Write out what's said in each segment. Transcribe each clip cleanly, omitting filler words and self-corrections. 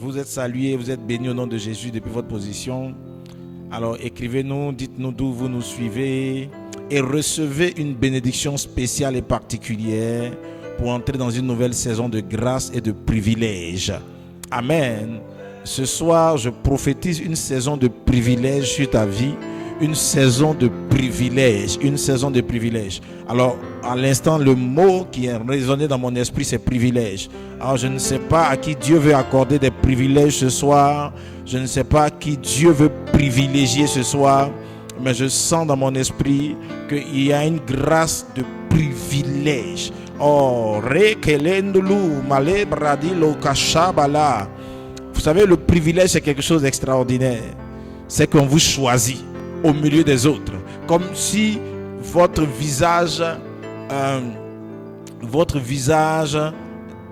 vous êtes salués, vous êtes bénis au nom de Jésus depuis votre position. Alors écrivez-nous, dites-nous d'où vous nous suivez et recevez une bénédiction spéciale et particulière pour entrer dans une nouvelle saison de grâce et de privilèges. Amen. Ce soir, je prophétise une saison de privilèges sur ta vie. Une saison de privilèges, une saison de privilèges. Alors, à l'instant, le mot qui est résonné dans mon esprit, c'est privilège. Alors, je ne sais pas à qui Dieu veut accorder des privilèges ce soir. Je ne sais pas qui Dieu veut privilégier ce soir. Mais je sens dans mon esprit qu'il y a une grâce de privilège. Oh, rekelendulu male bradilo kashabala. Vous savez, le privilège, c'est quelque chose d'extraordinaire. C'est qu'on vous choisit au milieu des autres, comme si votre visage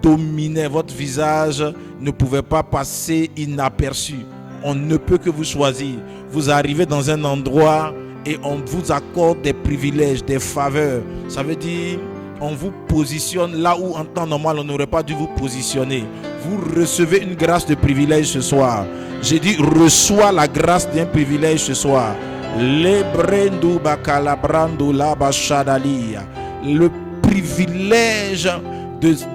dominait, votre visage ne pouvait pas passer inaperçu. On ne peut que vous choisir. Vous arrivez dans un endroit et on vous accorde des privilèges, des faveurs. Ça veut dire on vous positionne là où en temps normal on n'aurait pas dû vous positionner. Vous recevez une grâce de privilège ce soir. J'ai dit reçois la grâce d'un privilège ce soir. Le privilège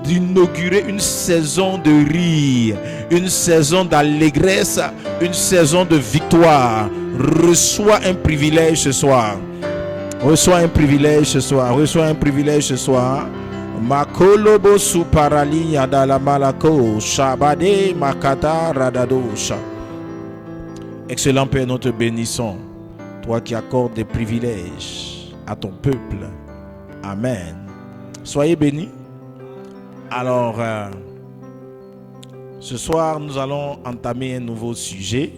d'inaugurer une saison de rire, une saison d'allégresse, une saison de victoire. Reçois un privilège ce soir. Reçois un privilège ce soir. Reçois un privilège ce soir. Makolobo suparalia dala malako shabade makata radadosha. Excellent Père, nous te bénissons. Toi qui accordes des privilèges à ton peuple. Amen. Soyez bénis. Alors, ce soir, nous allons entamer un nouveau sujet.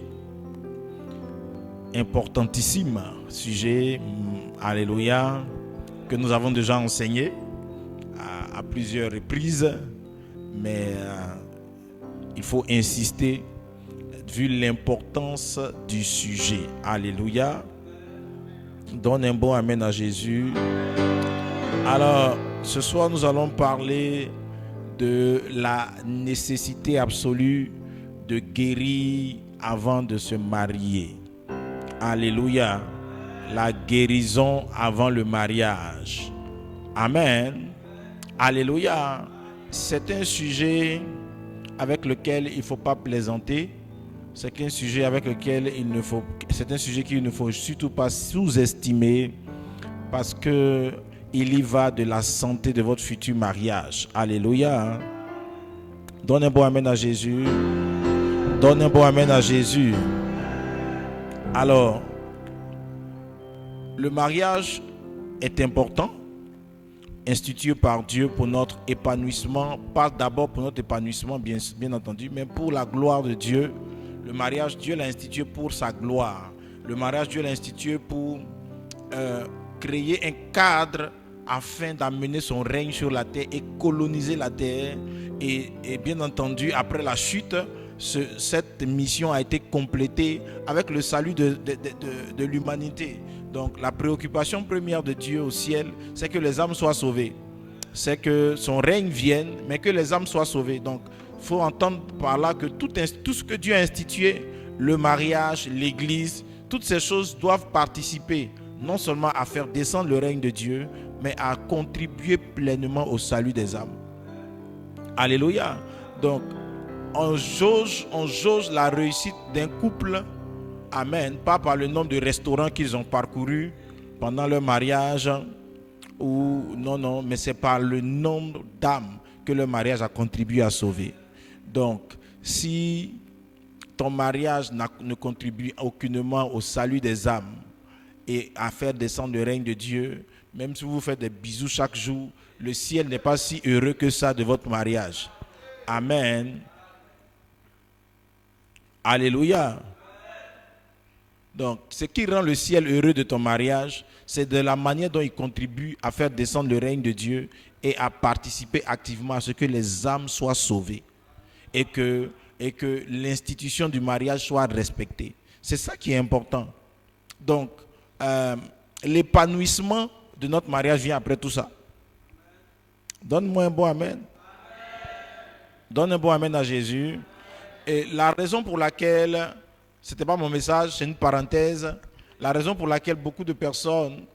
Importantissime sujet. Alléluia. Que nous avons déjà enseigné à plusieurs reprises. Mais il faut insister vu l'importance du sujet. Alléluia. Donne un bon amen à Jésus. Alors, ce soir, nous allons parler de la nécessité absolue de guérir avant de se marier. Alléluia. La guérison avant le mariage. Amen. Alléluia. C'est un sujet avec lequel il ne faut pas plaisanter. C'est un sujet avec lequel c'est un sujet qu'il ne faut surtout pas sous-estimer parce que il y va de la santé de votre futur mariage. Alléluia. Donne un bon amen à Jésus. Donne un bon amen à Jésus. Alors, le mariage est important, institué par Dieu pour notre épanouissement, pas d'abord pour notre épanouissement, bien entendu, mais pour la gloire de Dieu. Le mariage, Dieu l'a institué pour sa gloire. Le mariage, Dieu l'a institué pour créer un cadre afin d'amener son règne sur la terre et coloniser la terre. Et bien entendu, après la chute, cette mission a été complétée avec le salut de l'humanité. Donc la préoccupation première de Dieu au ciel, c'est que les âmes soient sauvées. C'est que son règne vienne, mais que les âmes soient sauvées. Donc il faut entendre par là que tout ce que Dieu a institué, le mariage, l'église, toutes ces choses doivent participer non seulement à faire descendre le règne de Dieu, mais à contribuer pleinement au salut des âmes. Alléluia. Donc, on jauge la réussite d'un couple, amen, pas par le nombre de restaurants qu'ils ont parcourus pendant leur mariage, non, mais c'est par le nombre d'âmes que le mariage a contribué à sauver. Donc, si ton mariage ne contribue aucunement au salut des âmes et à faire descendre le règne de Dieu, même si vous faites des bisous chaque jour, le ciel n'est pas si heureux que ça de votre mariage. Amen. Alléluia. Donc, ce qui rend le ciel heureux de ton mariage, c'est de la manière dont il contribue à faire descendre le règne de Dieu et à participer activement à ce que les âmes soient sauvées et que l'institution du mariage soit respectée. C'est ça qui est important. Donc, l'épanouissement de notre mariage vient après tout ça. Donne-moi un bon amen. Donne un bon amen à Jésus. Et la raison pour laquelle, ce n'était pas mon message, c'est une parenthèse, la raison pour laquelle beaucoup de personnes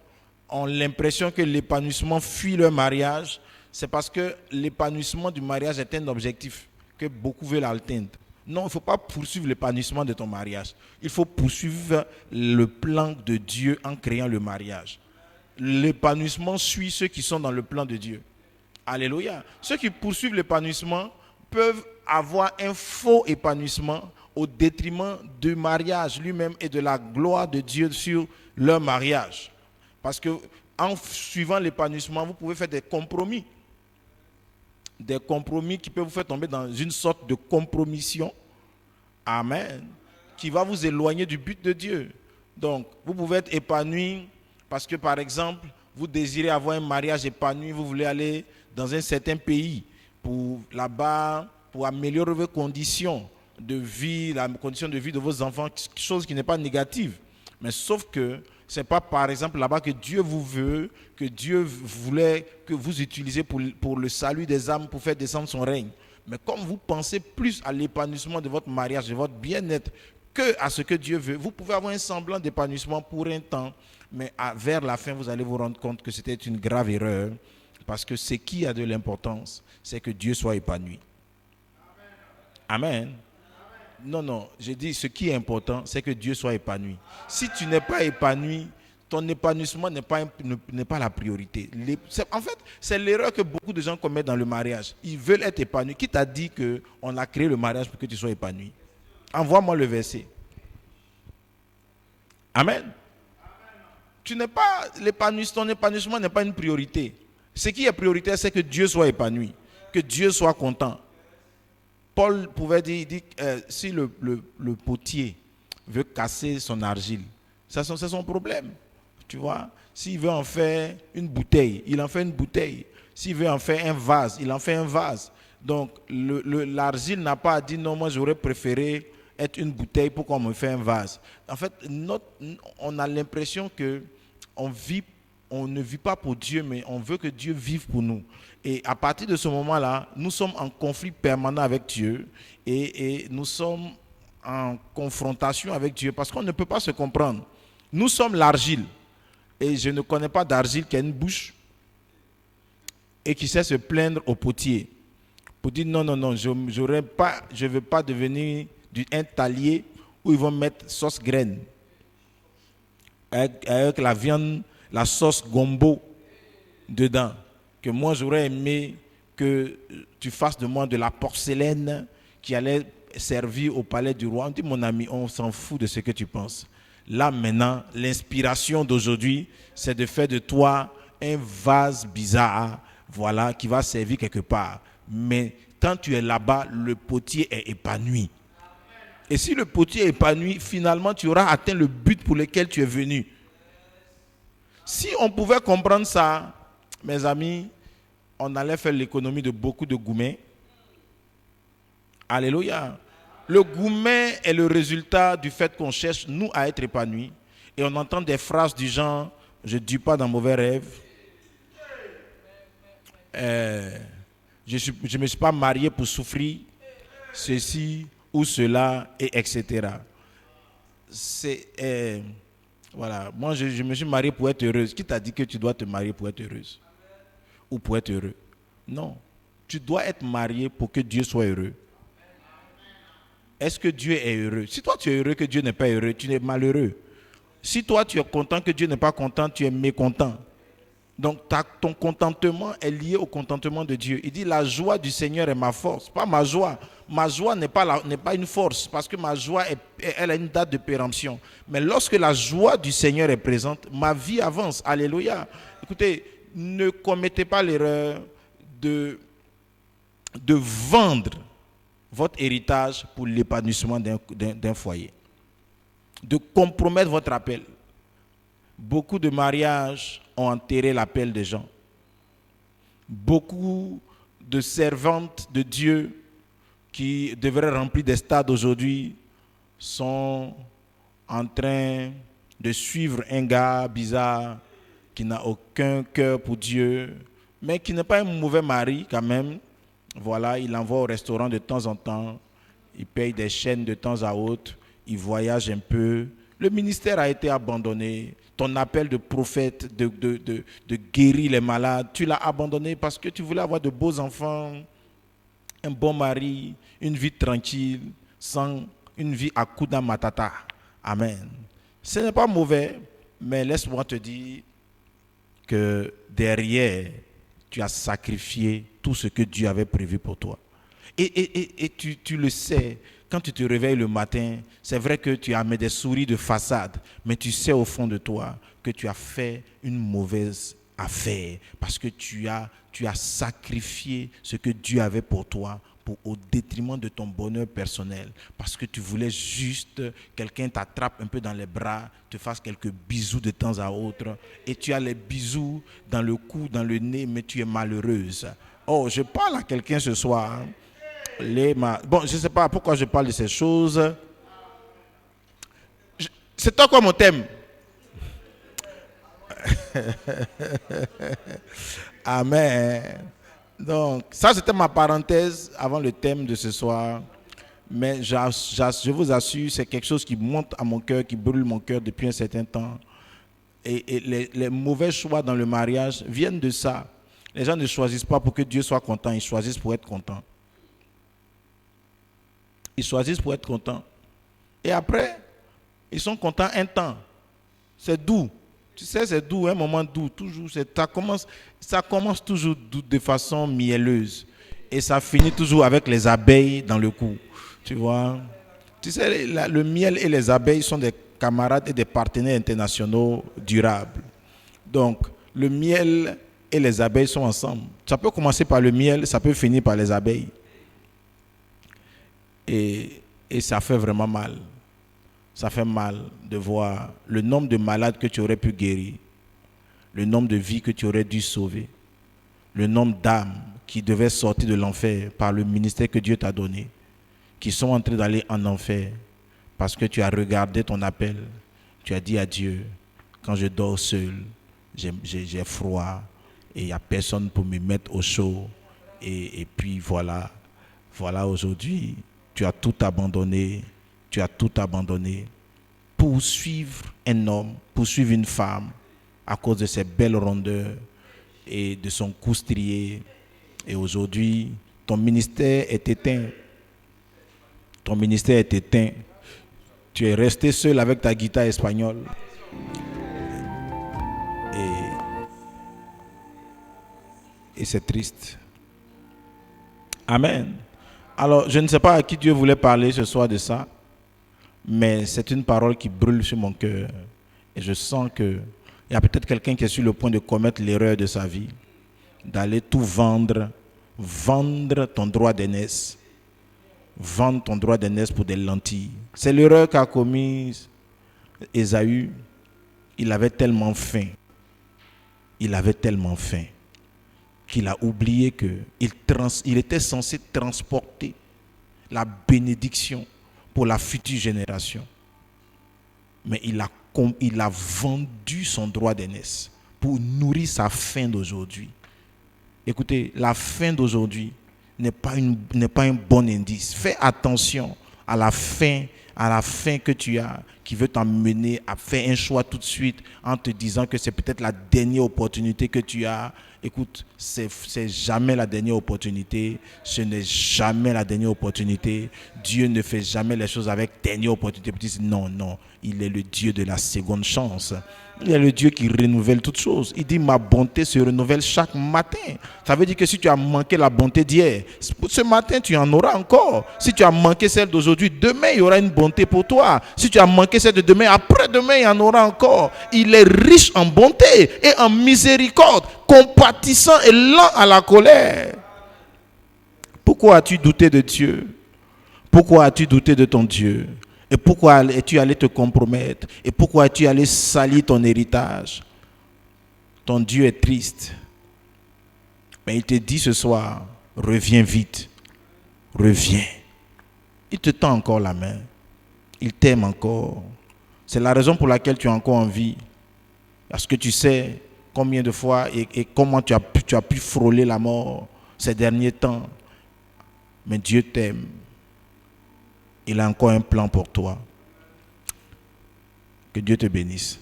ont l'impression que l'épanouissement fuit leur mariage, c'est parce que l'épanouissement du mariage est un objectif que beaucoup veulent atteindre. Non, il ne faut pas poursuivre l'épanouissement de ton mariage. Il faut poursuivre le plan de Dieu en créant le mariage. L'épanouissement suit ceux qui sont dans le plan de Dieu. Alléluia. Ceux qui poursuivent l'épanouissement peuvent avoir un faux épanouissement au détriment du mariage lui-même et de la gloire de Dieu sur leur mariage. Parce que en suivant l'épanouissement, vous pouvez faire des compromis. Des compromis qui peuvent vous faire tomber dans une sorte de compromission. Amen. Qui va vous éloigner du but de Dieu. Donc, vous pouvez être épanoui parce que, par exemple, vous désirez avoir un mariage épanoui, vous voulez aller dans un certain pays pour là-bas, pour améliorer vos conditions de vie, la condition de vie de vos enfants, chose qui n'est pas négative. Mais sauf que ce n'est pas par exemple là-bas que Dieu vous veut, que Dieu voulait que vous utilisiez pour le salut des âmes, pour faire descendre son règne. Mais comme vous pensez plus à l'épanouissement de votre mariage, de votre bien-être, que à ce que Dieu veut, vous pouvez avoir un semblant d'épanouissement pour un temps, mais vers la fin, vous allez vous rendre compte que c'était une grave erreur, parce que ce qui a de l'importance, c'est que Dieu soit épanoui. Amen. Non, j'ai dit ce qui est important, c'est que Dieu soit épanoui. Si tu n'es pas épanoui, ton épanouissement n'est pas la priorité. En fait, c'est l'erreur que beaucoup de gens commettent dans le mariage. Ils veulent être épanouis. Qui t'a dit qu'on a créé le mariage pour que tu sois épanoui? Envoie-moi le verset. Amen. Tu n'es pas ton épanouissement n'est pas une priorité. Ce qui est prioritaire, c'est que Dieu soit épanoui, que Dieu soit content. Paul pouvait dire, si le potier veut casser son argile, c'est son problème. Tu vois, s'il veut en faire une bouteille, il en fait une bouteille. S'il veut en faire un vase, il en fait un vase. Donc, l'argile n'a pas à dire non, moi j'aurais préféré être une bouteille pour qu'on me fait un vase. En fait, on a l'impression qu'on ne vit pas pour Dieu, mais on veut que Dieu vive pour nous. Et à partir de ce moment-là, nous sommes en conflit permanent avec Dieu et nous sommes en confrontation avec Dieu parce qu'on ne peut pas se comprendre. Nous sommes l'argile et je ne connais pas d'argile qui a une bouche et qui sait se plaindre au potier pour dire non, je ne veux pas devenir un talier où ils vont mettre sauce graine avec la viande, la sauce gombo dedans. Que moi j'aurais aimé que tu fasses de moi de la porcelaine qui allait servir au palais du roi. On dit mon ami, on s'en fout de ce que tu penses. Là maintenant, l'inspiration d'aujourd'hui, c'est de faire de toi un vase bizarre, voilà, qui va servir quelque part. Mais quand tu es là-bas, le potier est épanoui. Et si le potier est épanoui, finalement tu auras atteint le but pour lequel tu es venu. Si on pouvait comprendre ça, mes amis, on allait faire l'économie de beaucoup de gourmets. Alléluia. Le gourmet est le résultat du fait qu'on cherche, nous, à être épanouis. Et on entend des phrases du genre, je ne dis pas dans mauvais rêve. Je ne me suis pas marié pour souffrir, ceci ou cela, et etc. Voilà. Moi, je me suis marié pour être heureuse. Qui t'a dit que tu dois te marier pour être heureuse? Ou pour être heureux? Non. Tu dois être marié pour que Dieu soit heureux. Est-ce que Dieu est heureux? Si toi tu es heureux que Dieu n'est pas heureux, tu es malheureux. Si toi tu es content que Dieu n'est pas content, tu es mécontent. Donc ton contentement est lié au contentement de Dieu. Il dit la joie du Seigneur est ma force, pas ma joie. Ma joie n'est pas une force parce que ma joie elle a une date de péremption. Mais lorsque la joie du Seigneur est présente, ma vie avance. Alléluia. Écoutez, ne commettez pas l'erreur de vendre votre héritage pour l'épanouissement d'un foyer. De compromettre votre appel. Beaucoup de mariages ont enterré l'appel des gens. Beaucoup de servantes de Dieu qui devraient remplir des stades aujourd'hui sont en train de suivre un gars bizarre qui n'a aucun cœur pour Dieu, mais qui n'est pas un mauvais mari quand même. Voilà, il l'envoie au restaurant de temps en temps. il paye des chaînes de temps à autre, il voyage un peu. Le ministère a été abandonné. Ton appel de prophète, de guérir les malades, tu l'as abandonné parce que tu voulais avoir de beaux enfants, un bon mari, une vie tranquille, sans une vie à Kuda Matata. Amen. Ce n'est pas mauvais, mais laisse-moi te dire que derrière, tu as sacrifié tout ce que Dieu avait prévu pour toi. Et tu le sais, quand tu te réveilles le matin, c'est vrai que tu as mis des souris de façade, mais tu sais au fond de toi que tu as fait une mauvaise affaire parce que tu as sacrifié ce que Dieu avait pour toi au détriment de ton bonheur personnel, parce que tu voulais juste quelqu'un t'attrape un peu dans les bras, te fasse quelques bisous de temps à autre, et tu as les bisous dans le cou, dans le nez, mais tu es malheureuse. Oh, je parle à quelqu'un ce soir. Bon, je ne sais pas pourquoi je parle de ces choses. C'est toi quoi mon thème? Amen. Donc, ça c'était ma parenthèse avant le thème de ce soir. Mais je vous assure, c'est quelque chose qui monte à mon cœur, qui brûle mon cœur depuis un certain temps. Et les mauvais choix dans le mariage viennent de ça. Les gens ne choisissent pas pour que Dieu soit content, ils choisissent pour être contents. Ils choisissent pour être contents. Et après, ils sont contents un temps. C'est doux. Tu sais, c'est doux, un moment doux. Toujours, ça commence toujours de façon mielleuse. Et ça finit toujours avec les abeilles dans le cou. Tu vois? Tu sais, le miel et les abeilles sont des camarades et des partenaires internationaux durables. Donc, le miel et les abeilles sont ensemble. Ça peut commencer par le miel, ça peut finir par les abeilles. Et ça fait vraiment mal. Ça fait mal de voir le nombre de malades que tu aurais pu guérir, le nombre de vies que tu aurais dû sauver, le nombre d'âmes qui devaient sortir de l'enfer par le ministère que Dieu t'a donné, qui sont en train d'aller en enfer parce que tu as regardé ton appel, tu as dit à Dieu, quand je dors seul, j'ai froid et il n'y a personne pour me mettre au chaud. Et puis voilà aujourd'hui, tu as tout abandonné. Tu as tout abandonné pour suivre un homme, pour suivre une femme à cause de ses belles rondeurs et de son cou strié. Et aujourd'hui, ton ministère est éteint. Ton ministère est éteint. Tu es resté seul avec ta guitare espagnole. Et c'est triste. Amen. Alors, je ne sais pas à qui Dieu voulait parler ce soir de ça. Mais c'est une parole qui brûle sur mon cœur. Et je sens qu'il y a peut-être quelqu'un qui est sur le point de commettre l'erreur de sa vie, d'aller tout vendre ton droit d'aînesse. Vendre ton droit d'aînesse pour des lentilles. C'est l'erreur qu'a commise Ésaü. Il avait tellement faim. Il avait tellement faim qu'il a oublié qu'il était censé transporter la bénédiction pour la future génération. Mais il a vendu son droit d'aînesse pour nourrir sa faim d'aujourd'hui. Écoutez, la faim d'aujourd'hui n'est pas un bon indice. Fais attention à la faim que tu as, qui veut t'emmener à faire un choix tout de suite en te disant que c'est peut-être la dernière opportunité que tu as. Écoute, c'est jamais la dernière opportunité. Ce n'est jamais la dernière opportunité. Dieu ne fait jamais les choses avec dernière opportunité. Non, il est le Dieu de la seconde chance. Il est le Dieu qui renouvelle toutes choses. Il dit, ma bonté se renouvelle chaque matin. Ça veut dire que si tu as manqué la bonté d'hier, ce matin, tu en auras encore. Si tu as manqué celle d'aujourd'hui, demain, il y aura une bonté pour toi. Si tu as manqué celle de demain, après-demain, il y en aura encore. Il est riche en bonté et en miséricorde, compatissant et lent à la colère. Pourquoi as-tu douté de Dieu? Pourquoi as-tu douté de ton Dieu? Et pourquoi es-tu allé te compromettre? Et pourquoi es-tu allé salir ton héritage? Ton Dieu est triste. Mais il te dit ce soir, reviens vite. Reviens. Il te tend encore la main. Il t'aime encore. C'est la raison pour laquelle tu es encore en vie. Parce que tu sais combien de fois et comment tu as pu frôler la mort ces derniers temps. Mais Dieu t'aime. Il a encore un plan pour toi. Que Dieu te bénisse.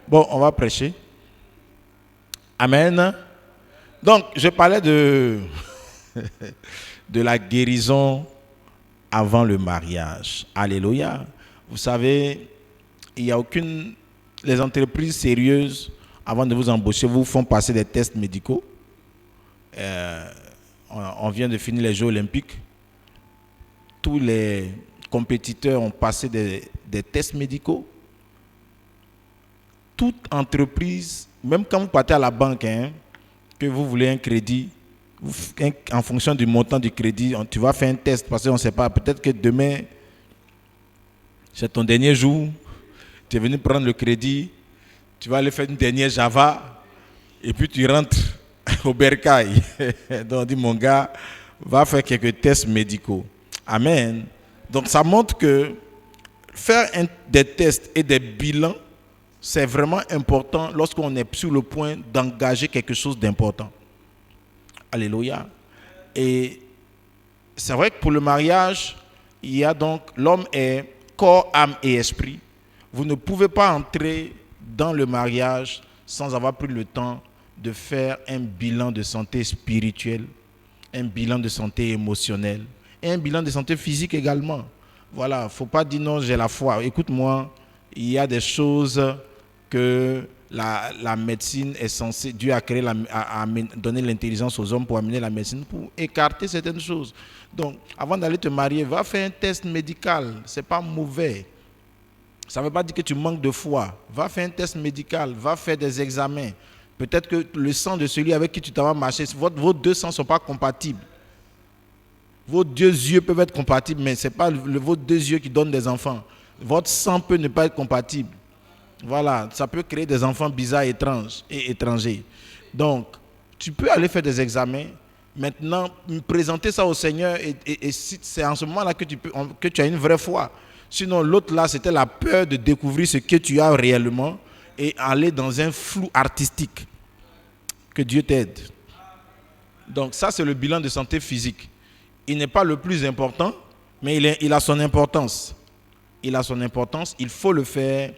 Bon, on va prêcher. Amen. Donc, je parlais de la guérison avant le mariage. Alléluia. Vous savez, il n'y a aucune... Les entreprises sérieuses, avant de vous embaucher, vous font passer des tests médicaux. On vient de finir les Jeux olympiques. Tous les compétiteurs ont passé des tests médicaux. Toute entreprise, même quand vous partez à la banque, que vous voulez un crédit, en fonction du montant du crédit, tu vas faire un test parce qu'on ne sait pas. Peut-être que demain, c'est ton dernier jour, tu es venu prendre le crédit, tu vas aller faire une dernière Java, et puis tu rentres au bercail. Donc on dit, mon gars, va faire quelques tests médicaux. Amen. Donc ça montre que faire des tests et des bilans, c'est vraiment important lorsqu'on est sur le point d'engager quelque chose d'important. Alléluia. Et c'est vrai que pour le mariage, il y a donc, l'homme est corps, âme et esprit. Vous ne pouvez pas entrer dans le mariage sans avoir pris le temps de faire un bilan de santé spirituelle, un bilan de santé émotionnelle et un bilan de santé physique également. Voilà, il ne faut pas dire non, j'ai la foi. Écoute-moi, il y a des choses que la médecine est censée, Dieu a créé, a donné l'intelligence aux hommes pour amener la médecine, pour écarter certaines choses. Donc, avant d'aller te marier, va faire un test médical, ce n'est pas mauvais. Ça ne veut pas dire que tu manques de foi. Va faire un test médical, va faire des examens. Peut-être que le sang de celui avec qui tu t'en vas marcher, vos deux sangs ne sont pas compatibles. Vos deux yeux peuvent être compatibles, mais ce n'est pas vos deux yeux qui donnent des enfants. Votre sang peut ne pas être compatible. Voilà, ça peut créer des enfants bizarres, étranges et étrangers. Donc, tu peux aller faire des examens. Maintenant, présenter ça au Seigneur et c'est en ce moment-là que tu as une vraie foi. Sinon, l'autre là, c'était la peur de découvrir ce que tu as réellement et aller dans un flou artistique. Que Dieu t'aide. Donc, ça, c'est le bilan de santé physique. Il n'est pas le plus important, mais il a son importance. Il a son importance, il faut le faire.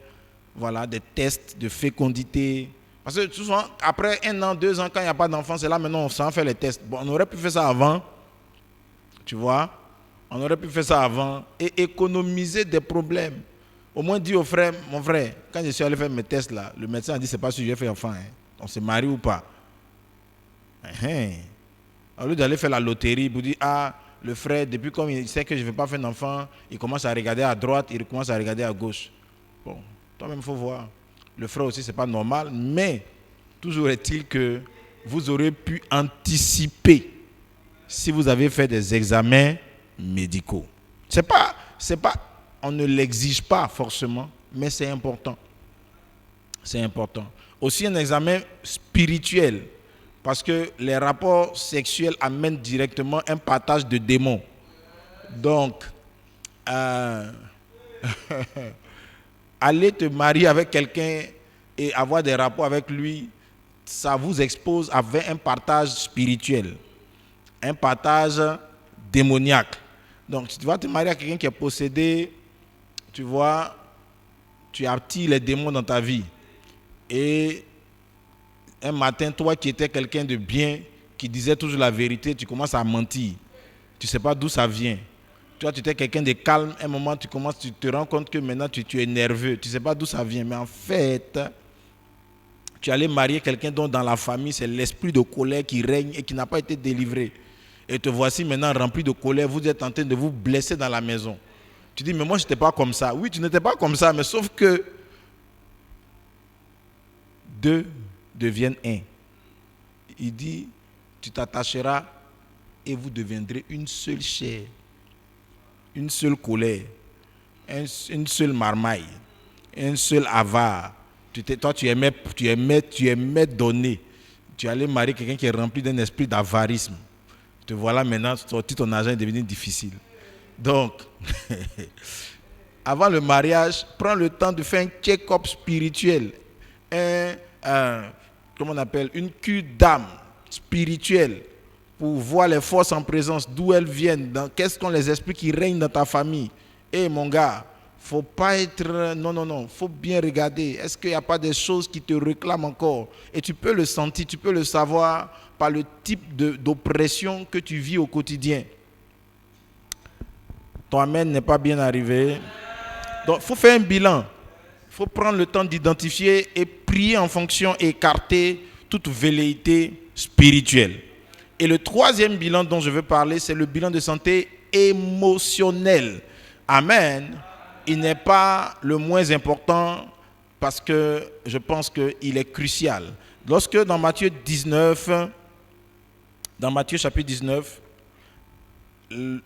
Voilà, des tests de fécondité. Parce que souvent, après 1 an, 2 ans, quand il n'y a pas d'enfant, c'est là maintenant on s'en fait les tests. Bon, on aurait pu faire ça avant, tu vois. On aurait pu faire ça avant et économiser des problèmes. Au moins dire au frère, mon frère, quand je suis allé faire mes tests là, le médecin a dit c'est pas si j'ai fait enfant, on se marie ou pas. Au lieu d'aller faire la loterie pour dire le frère, depuis comme il sait que je ne vais pas faire d'enfant, il commence à regarder à droite, il commence à regarder à gauche. Bon. Toi-même, il faut voir. Le frère aussi, ce n'est pas normal, mais toujours est-il que vous aurez pu anticiper si vous avez fait des examens médicaux. On ne l'exige pas forcément, mais c'est important. C'est important. Aussi un examen spirituel, parce que les rapports sexuels amènent directement un partage de démons. Donc, aller te marier avec quelqu'un et avoir des rapports avec lui, ça vous expose à un partage spirituel, un partage démoniaque. Donc, si tu vas te marier avec quelqu'un qui est possédé, tu vois, tu attires les démons dans ta vie. Et un matin, toi qui étais quelqu'un de bien, qui disait toujours la vérité, tu commences à mentir. Tu ne sais pas d'où ça vient. Toi, tu étais quelqu'un de calme, un moment, tu te rends compte que maintenant, tu es nerveux. Tu ne sais pas d'où ça vient. Mais en fait, tu allais marier quelqu'un dont dans la famille, c'est l'esprit de colère qui règne et qui n'a pas été délivré. Et te voici maintenant rempli de colère. Vous êtes en train de vous blesser dans la maison. Tu dis, mais moi, je n'étais pas comme ça. Oui, tu n'étais pas comme ça, mais sauf que 2 deviennent 1. Il dit, tu t'attacheras et vous deviendrez une seule chair. Une seule colère, une seule marmaille, un seul avare. Toi, tu aimais donner. Tu allais marier quelqu'un qui est rempli d'un esprit d'avarisme. Te voilà maintenant, ton argent est devenu difficile. Donc, avant le mariage, prends le temps de faire un check-up spirituel. Comment on appelle, une cure d'âme spirituelle pour voir les forces en présence, d'où elles viennent, qu'est-ce qu'on les explique qui règnent dans ta famille. Mon gars, faut pas être... Non, faut bien regarder. Est-ce qu'il n'y a pas des choses qui te réclament encore? Et tu peux le sentir, tu peux le savoir par le type d'oppression que tu vis au quotidien. Ton amen n'est pas bien arrivé. Donc, il faut faire un bilan. Il faut prendre le temps d'identifier et prier en fonction et écarter toute velléité spirituelle. Et le troisième bilan dont je veux parler, c'est le bilan de santé émotionnelle. Amen. Il n'est pas le moins important parce que je pense qu'il est crucial. Lorsque dans Matthieu chapitre 19,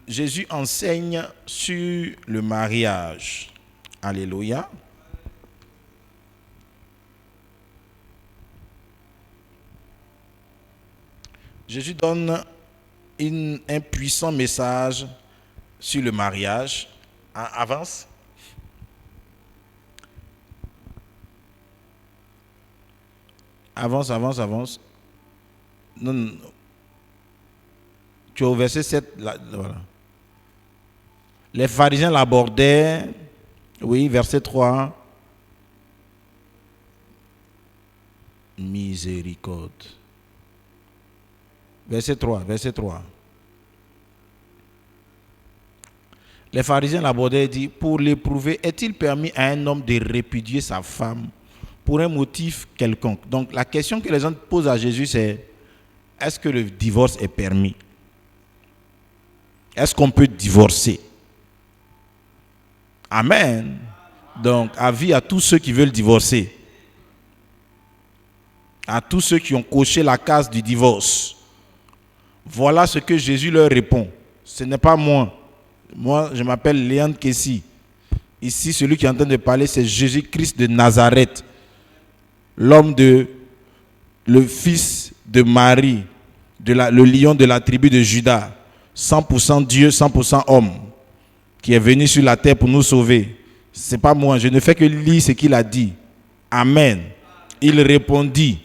Jésus enseigne sur le mariage. Alléluia. Jésus donne un puissant message sur le mariage. Avance. Avance. Non. Tu es au verset 7. Là, voilà. Les pharisiens l'abordaient. Oui, verset 3. Miséricorde. Verset 3. Les pharisiens l'abordaient et disent, pour l'éprouver, est-il permis à un homme de répudier sa femme pour un motif quelconque? Donc la question que les gens posent à Jésus, c'est, est-ce que le divorce est permis? Est-ce qu'on peut divorcer? Amen. Donc, avis à tous ceux qui veulent divorcer. À tous ceux qui ont coché la case du divorce. Voilà ce que Jésus leur répond. Ce n'est pas moi. Moi, je m'appelle Léon Kessi. Ici, celui qui est en train de parler, c'est Jésus-Christ de Nazareth. Le fils de Marie, le lion de la tribu de Juda. 100% Dieu, 100% homme. Qui est venu sur la terre pour nous sauver. Ce n'est pas moi, je ne fais que lire ce qu'il a dit. Amen. Il répondit,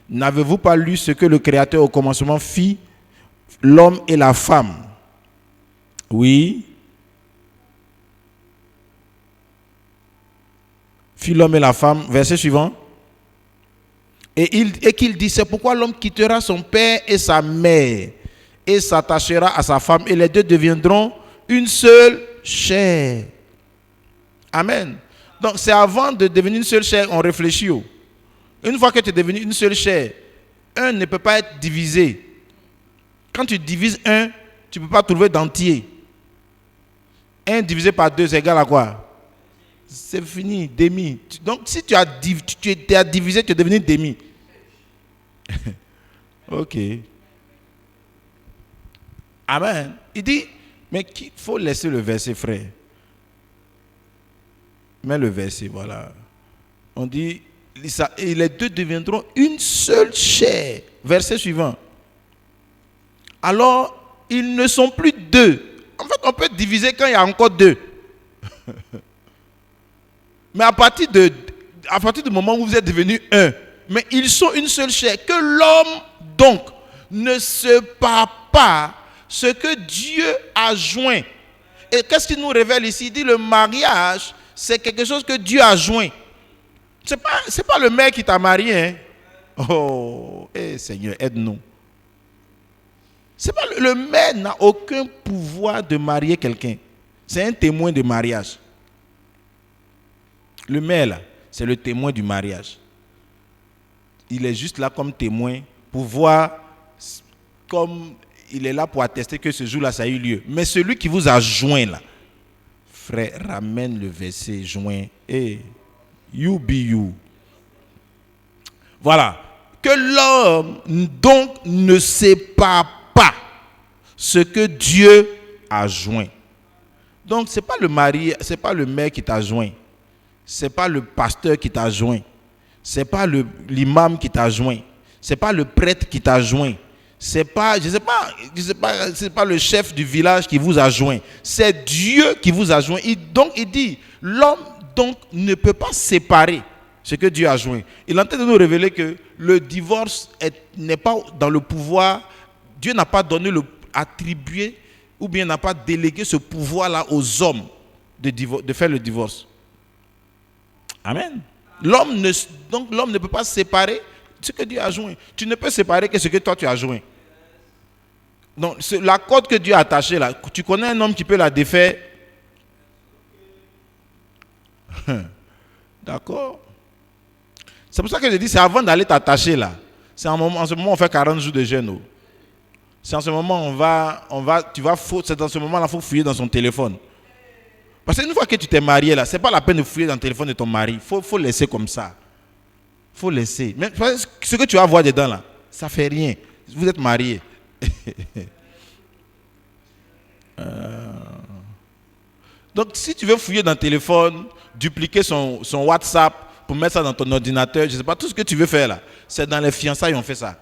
n'avez-vous pas lu ce que le Créateur au commencement fit, l'homme et la femme? Oui. Fit l'homme et la femme. Verset suivant. Et qu'il dit, c'est pourquoi l'homme quittera son père et sa mère et s'attachera à sa femme et les deux deviendront une seule chair. Amen. Donc c'est avant de devenir une seule chair, on réfléchit. Une fois que tu es devenu une seule chair, un ne peut pas être divisé. Quand tu divises un, tu ne peux pas trouver d'entier. 1 divisé par 2, c'est égal à quoi? C'est fini, demi. Donc si tu as divisé, tu es devenu demi. Ok. Amen. Il dit, mais il faut laisser le verset, frère. Mets le verset, voilà. On dit, et les deux deviendront une seule chair. Verset suivant. Alors, ils ne sont plus deux. En fait, on peut diviser quand il y a encore deux. Mais à partir du moment où vous êtes devenu un, mais ils sont une seule chair. Que l'homme, donc, ne sépare pas ce que Dieu a joint. Et qu'est-ce qu'il nous révèle ici? Il dit le mariage, c'est quelque chose que Dieu a joint. C'est pas le mec qui t'a marié. Hein? Oh, Seigneur, aide-nous. Le maire n'a aucun pouvoir de marier quelqu'un. C'est un témoin de mariage. Le maire, là, c'est le témoin du mariage. Il est juste là comme témoin pour voir, comme il est là pour attester que ce jour-là, ça a eu lieu. Mais celui qui vous a joint là, frère, ramène le verset joint. You be you. Voilà. Que l'homme donc ne sépare pas ce que Dieu a joint. Donc c'est pas le mari, c'est pas le maire qui t'a joint. C'est pas le pasteur qui t'a joint. C'est pas l'imam qui t'a joint. C'est pas le prêtre qui t'a joint. C'est pas, c'est pas le chef du village qui vous a joint. C'est Dieu qui vous a joint. Il dit, l'homme donc ne peut pas séparer ce que Dieu a joint. Il est en train de nous révéler que le divorce n'est pas dans le pouvoir Dieu n'a pas attribué ou bien n'a pas délégué ce pouvoir-là aux hommes de faire le divorce. Amen. Donc l'homme ne peut pas séparer ce que Dieu a joint. Tu ne peux séparer que ce que toi tu as joint. Donc la corde que Dieu a attachée là, tu connais un homme qui peut la défaire? D'accord. C'est pour ça que je dis, c'est avant d'aller t'attacher là. C'est en ce moment on fait 40 jours de jeûne. C'est en ce moment c'est dans ce moment-là, il faut fouiller dans son téléphone. Parce qu'une fois que tu t'es marié là, c'est pas la peine de fouiller dans le téléphone de ton mari. Faut laisser comme ça. Faut laisser. Mais ce que tu vas voir dedans là, ça fait rien. Vous êtes mariés. Donc si tu veux fouiller dans le téléphone, dupliquer son WhatsApp pour mettre ça dans ton ordinateur, je ne sais pas, tout ce que tu veux faire là, c'est dans les fiançailles on fait ça.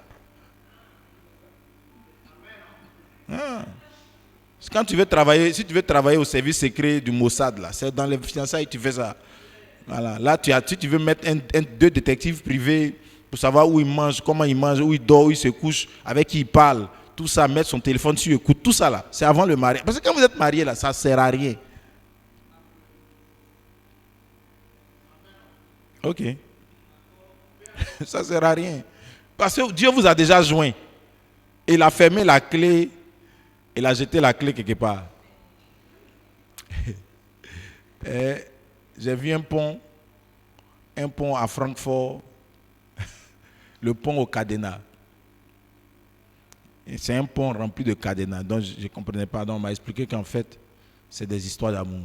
Quand tu veux travailler, si tu veux travailler au service secret du Mossad là, c'est dans les fiançailles que tu fais ça. Voilà. Là si tu veux mettre deux détectives privés pour savoir où il mange, comment il mange, où il dort, où il se couche, avec qui il parle, tout ça, mettre son téléphone sur écoute, tout ça là, c'est avant le mariage. Parce que quand vous êtes marié là, ça ne sert à rien. Ok. Ça ne sert à rien. Parce que Dieu vous a déjà joint. Il a fermé la clé. Il a jeté la clé quelque part. J'ai vu un pont à Francfort, le pont au cadenas. C'est un pont rempli de cadenas. Donc je ne comprenais pas. Donc on m'a expliqué qu'en fait, c'est des histoires d'amour.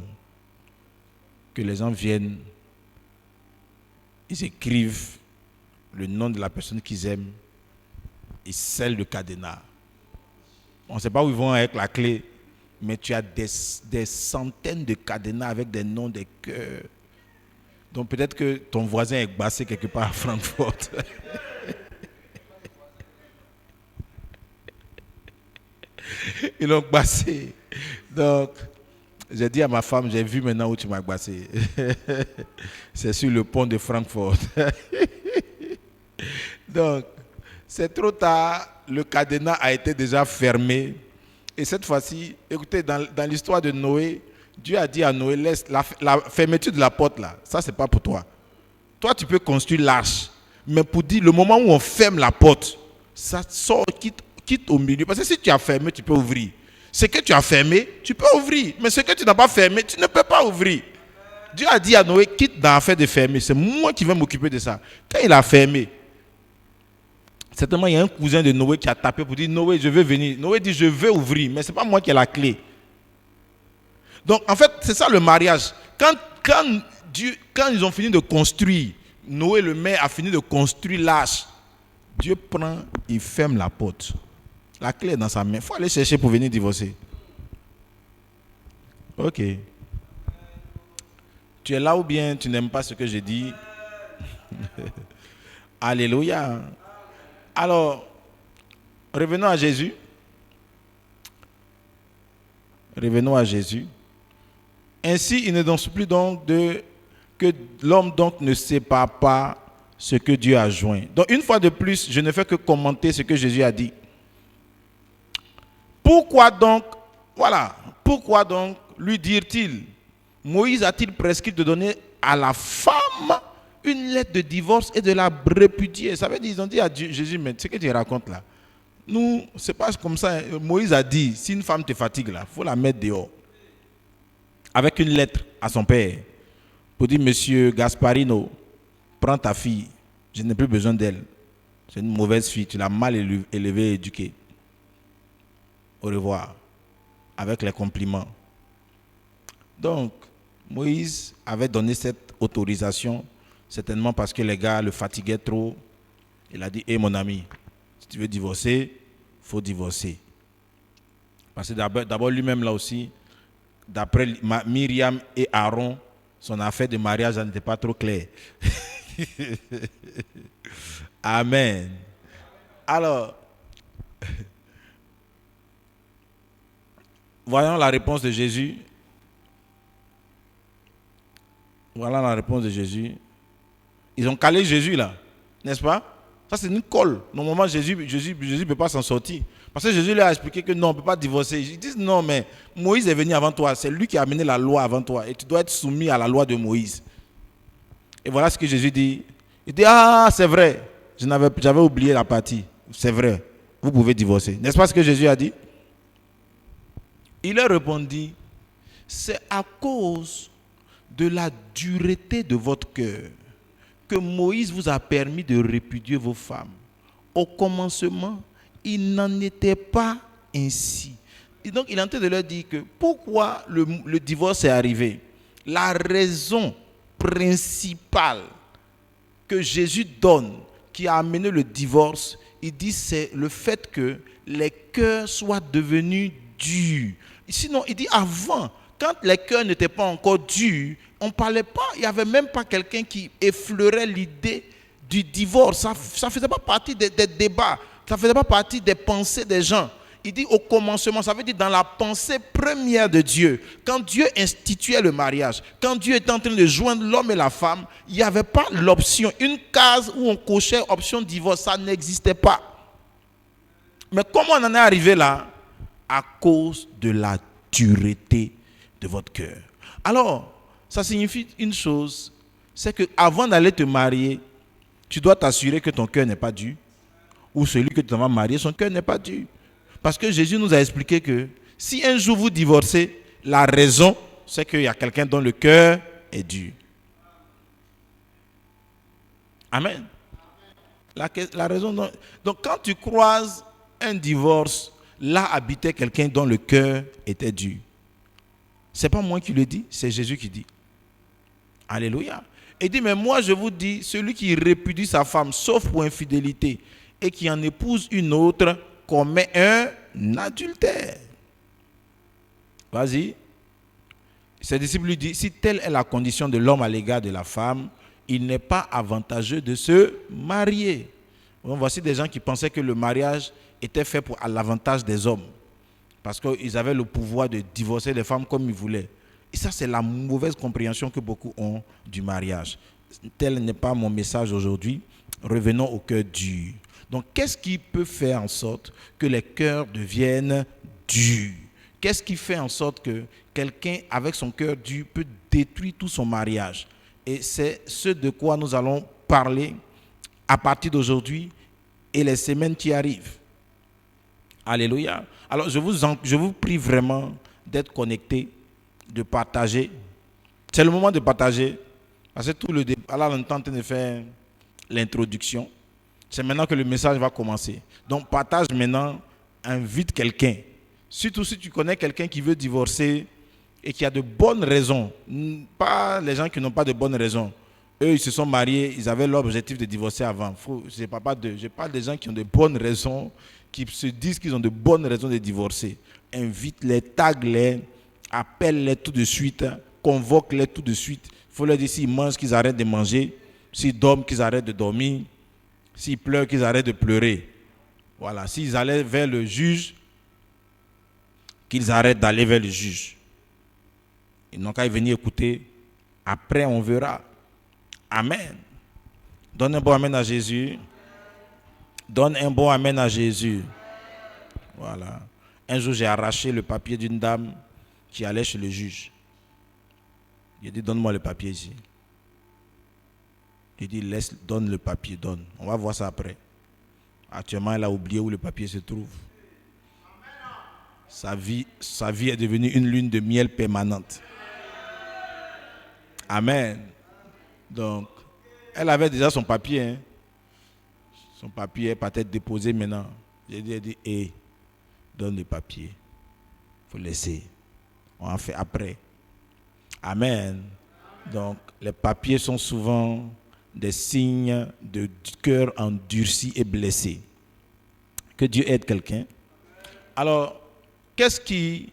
Que les gens viennent, ils écrivent le nom de la personne qu'ils aiment, ils scellent le cadenas. On ne sait pas où ils vont avec la clé, mais tu as des centaines de cadenas avec des noms, des cœurs. Donc peut-être que ton voisin est bassé quelque part à Francfort. Ils l'ont bassé. Donc, j'ai dit à ma femme, j'ai vu maintenant où tu m'as bassé. C'est sur le pont de Francfort. Donc, c'est trop tard, le cadenas a été déjà fermé. Et cette fois-ci, écoutez, dans l'histoire de Noé, Dieu a dit à Noé, laisse la fermeture de la porte là, ça c'est pas pour toi. Toi tu peux construire l'arche, mais pour dire le moment où on ferme la porte, ça sort, quitte au milieu. Parce que si tu as fermé, tu peux ouvrir. Ce que tu as fermé, tu peux ouvrir. Mais ce que tu n'as pas fermé, tu ne peux pas ouvrir. Dieu a dit à Noé, quitte dans l'affaire de fermer. C'est moi qui vais m'occuper de ça. Quand il a fermé, certainement, il y a un cousin de Noé qui a tapé pour dire, Noé, je veux venir. Noé dit, je veux ouvrir, mais ce n'est pas moi qui ai la clé. Donc, en fait, c'est ça le mariage. Quand ils ont fini de construire, Noé, le maire, a fini de construire l'arche, Dieu prend, il ferme la porte. La clé est dans sa main. Il faut aller chercher pour venir divorcer. Ok. Tu es là ou bien tu n'aimes pas ce que je dis? Alléluia. Alors, revenons à Jésus. Revenons à Jésus. Ainsi, il ne danse plus donc que l'homme donc ne sépare pas ce que Dieu a joint. Donc, une fois de plus, je ne fais que commenter ce que Jésus a dit. Pourquoi donc lui dire-t-il, Moïse a-t-il prescrit de donner à la femme une lettre de divorce et de la répudier? Ça veut dire, ils ont dit à Jésus, mais ce que tu racontes là, nous, c'est pas comme ça. Moïse a dit, si une femme te fatigue là, il faut la mettre dehors. Avec une lettre à son père, pour dire, monsieur Gasparino, prends ta fille, je n'ai plus besoin d'elle. C'est une mauvaise fille, tu l'as mal élevée et éduquée. Au revoir, avec les compliments. Donc, Moïse avait donné cette autorisation, certainement parce que les gars le fatiguaient trop. Il a dit, hé mon ami, si tu veux divorcer, il faut divorcer. Parce que d'abord lui-même là aussi, d'après Myriam et Aaron, son affaire de mariage n'était pas trop claire. Amen. Alors, voyons la réponse de Jésus. Voilà la réponse de Jésus. Ils ont calé Jésus là, n'est-ce pas? Ça, c'est une colle. Normalement, Jésus ne peut pas s'en sortir. Parce que Jésus lui a expliqué que non, on ne peut pas divorcer. Ils disent non, mais Moïse est venu avant toi. C'est lui qui a amené la loi avant toi. Et tu dois être soumis à la loi de Moïse. Et voilà ce que Jésus dit. Il dit, ah, c'est vrai. J'avais oublié la partie. C'est vrai. Vous pouvez divorcer. N'est-ce pas ce que Jésus a dit? Il leur répondit, c'est à cause de la dureté de votre cœur que Moïse vous a permis de répudier vos femmes. Au commencement, il n'en était pas ainsi. Et donc, il est en train de leur dire que pourquoi le divorce est arrivé. La raison principale que Jésus donne, qui a amené le divorce, il dit c'est le fait que les cœurs soient devenus durs. Sinon, il dit avant, quand les cœurs n'étaient pas encore durs, on ne parlait pas, il n'y avait même pas quelqu'un qui effleurait l'idée du divorce. Ça ne faisait pas partie des débats, ça ne faisait pas partie des pensées des gens. Il dit au commencement, ça veut dire dans la pensée première de Dieu, quand Dieu instituait le mariage, quand Dieu était en train de joindre l'homme et la femme, il n'y avait pas l'option, une case où on cochait option divorce, ça n'existait pas. Mais comment on en est arrivé là? À cause de la dureté de votre cœur. Alors, ça signifie une chose, c'est qu'avant d'aller te marier, tu dois t'assurer que ton cœur n'est pas dur, ou celui que tu vas marier, son cœur n'est pas dur. Parce que Jésus nous a expliqué que si un jour vous divorcez, la raison, c'est qu'il y a quelqu'un dont le cœur est dur. Amen. La raison. Donc quand tu croises un divorce, là habitait quelqu'un dont le cœur était dur. Ce n'est pas moi qui le dis, c'est Jésus qui dit. Alléluia. Il dit, mais moi je vous dis, celui qui répudie sa femme, sauf pour infidélité, et qui en épouse une autre, commet un adultère. Vas-y. Ses disciples lui disent, si telle est la condition de l'homme à l'égard de la femme, il n'est pas avantageux de se marier. Donc, voici des gens qui pensaient que le mariage était fait à l'avantage des hommes. Parce qu'ils avaient le pouvoir de divorcer les femmes comme ils voulaient. Et ça, c'est la mauvaise compréhension que beaucoup ont du mariage. Tel n'est pas mon message aujourd'hui. Revenons au cœur dur. Donc, qu'est-ce qui peut faire en sorte que les cœurs deviennent durs? Qu'est-ce qui fait en sorte que quelqu'un avec son cœur dur peut détruire tout son mariage? Et c'est ce de quoi nous allons parler à partir d'aujourd'hui et les semaines qui arrivent. Alléluia. Alors, je vous prie vraiment d'être connectés, de partager. C'est le moment de partager. Parce que tout le débat, là, on est en train de faire l'introduction. C'est maintenant que le message va commencer. Donc, partage maintenant, invite quelqu'un. Surtout si tu connais quelqu'un qui veut divorcer et qui a de bonnes raisons. Pas les gens qui n'ont pas de bonnes raisons. Eux, ils se sont mariés, ils avaient l'objectif de divorcer avant. Je parle des gens qui ont de bonnes raisons, qui se disent qu'ils ont de bonnes raisons de divorcer. Invite-les, tag-les, appelle-les tout de suite, convoque-les tout de suite. Il faut leur dire s'ils mangent, qu'ils arrêtent de manger. S'ils dorment, qu'ils arrêtent de dormir. S'ils pleurent, qu'ils arrêtent de pleurer. Voilà. S'ils allaient vers le juge, qu'ils arrêtent d'aller vers le juge. Ils n'ont qu'à y venir écouter. Après, on verra. Amen. Donne un bon amen à Jésus. Donne un bon amen à Jésus. Voilà. Un jour, j'ai arraché le papier d'une dame qui allait chez le juge. J'ai dit, donne-moi le papier ici. Il dit, donne le papier, donne. On va voir ça après. Actuellement, elle a oublié où le papier se trouve. Sa vie est devenue une lune de miel permanente. Amen. Donc, elle avait déjà son papier. Hein. Son papier est peut-être déposé maintenant. J'ai dit, donne le papier. Il faut laisser. On en fait après. Amen. Donc, les papiers sont souvent des signes de cœur endurci et blessé. Que Dieu aide quelqu'un. Alors, qu'est-ce qui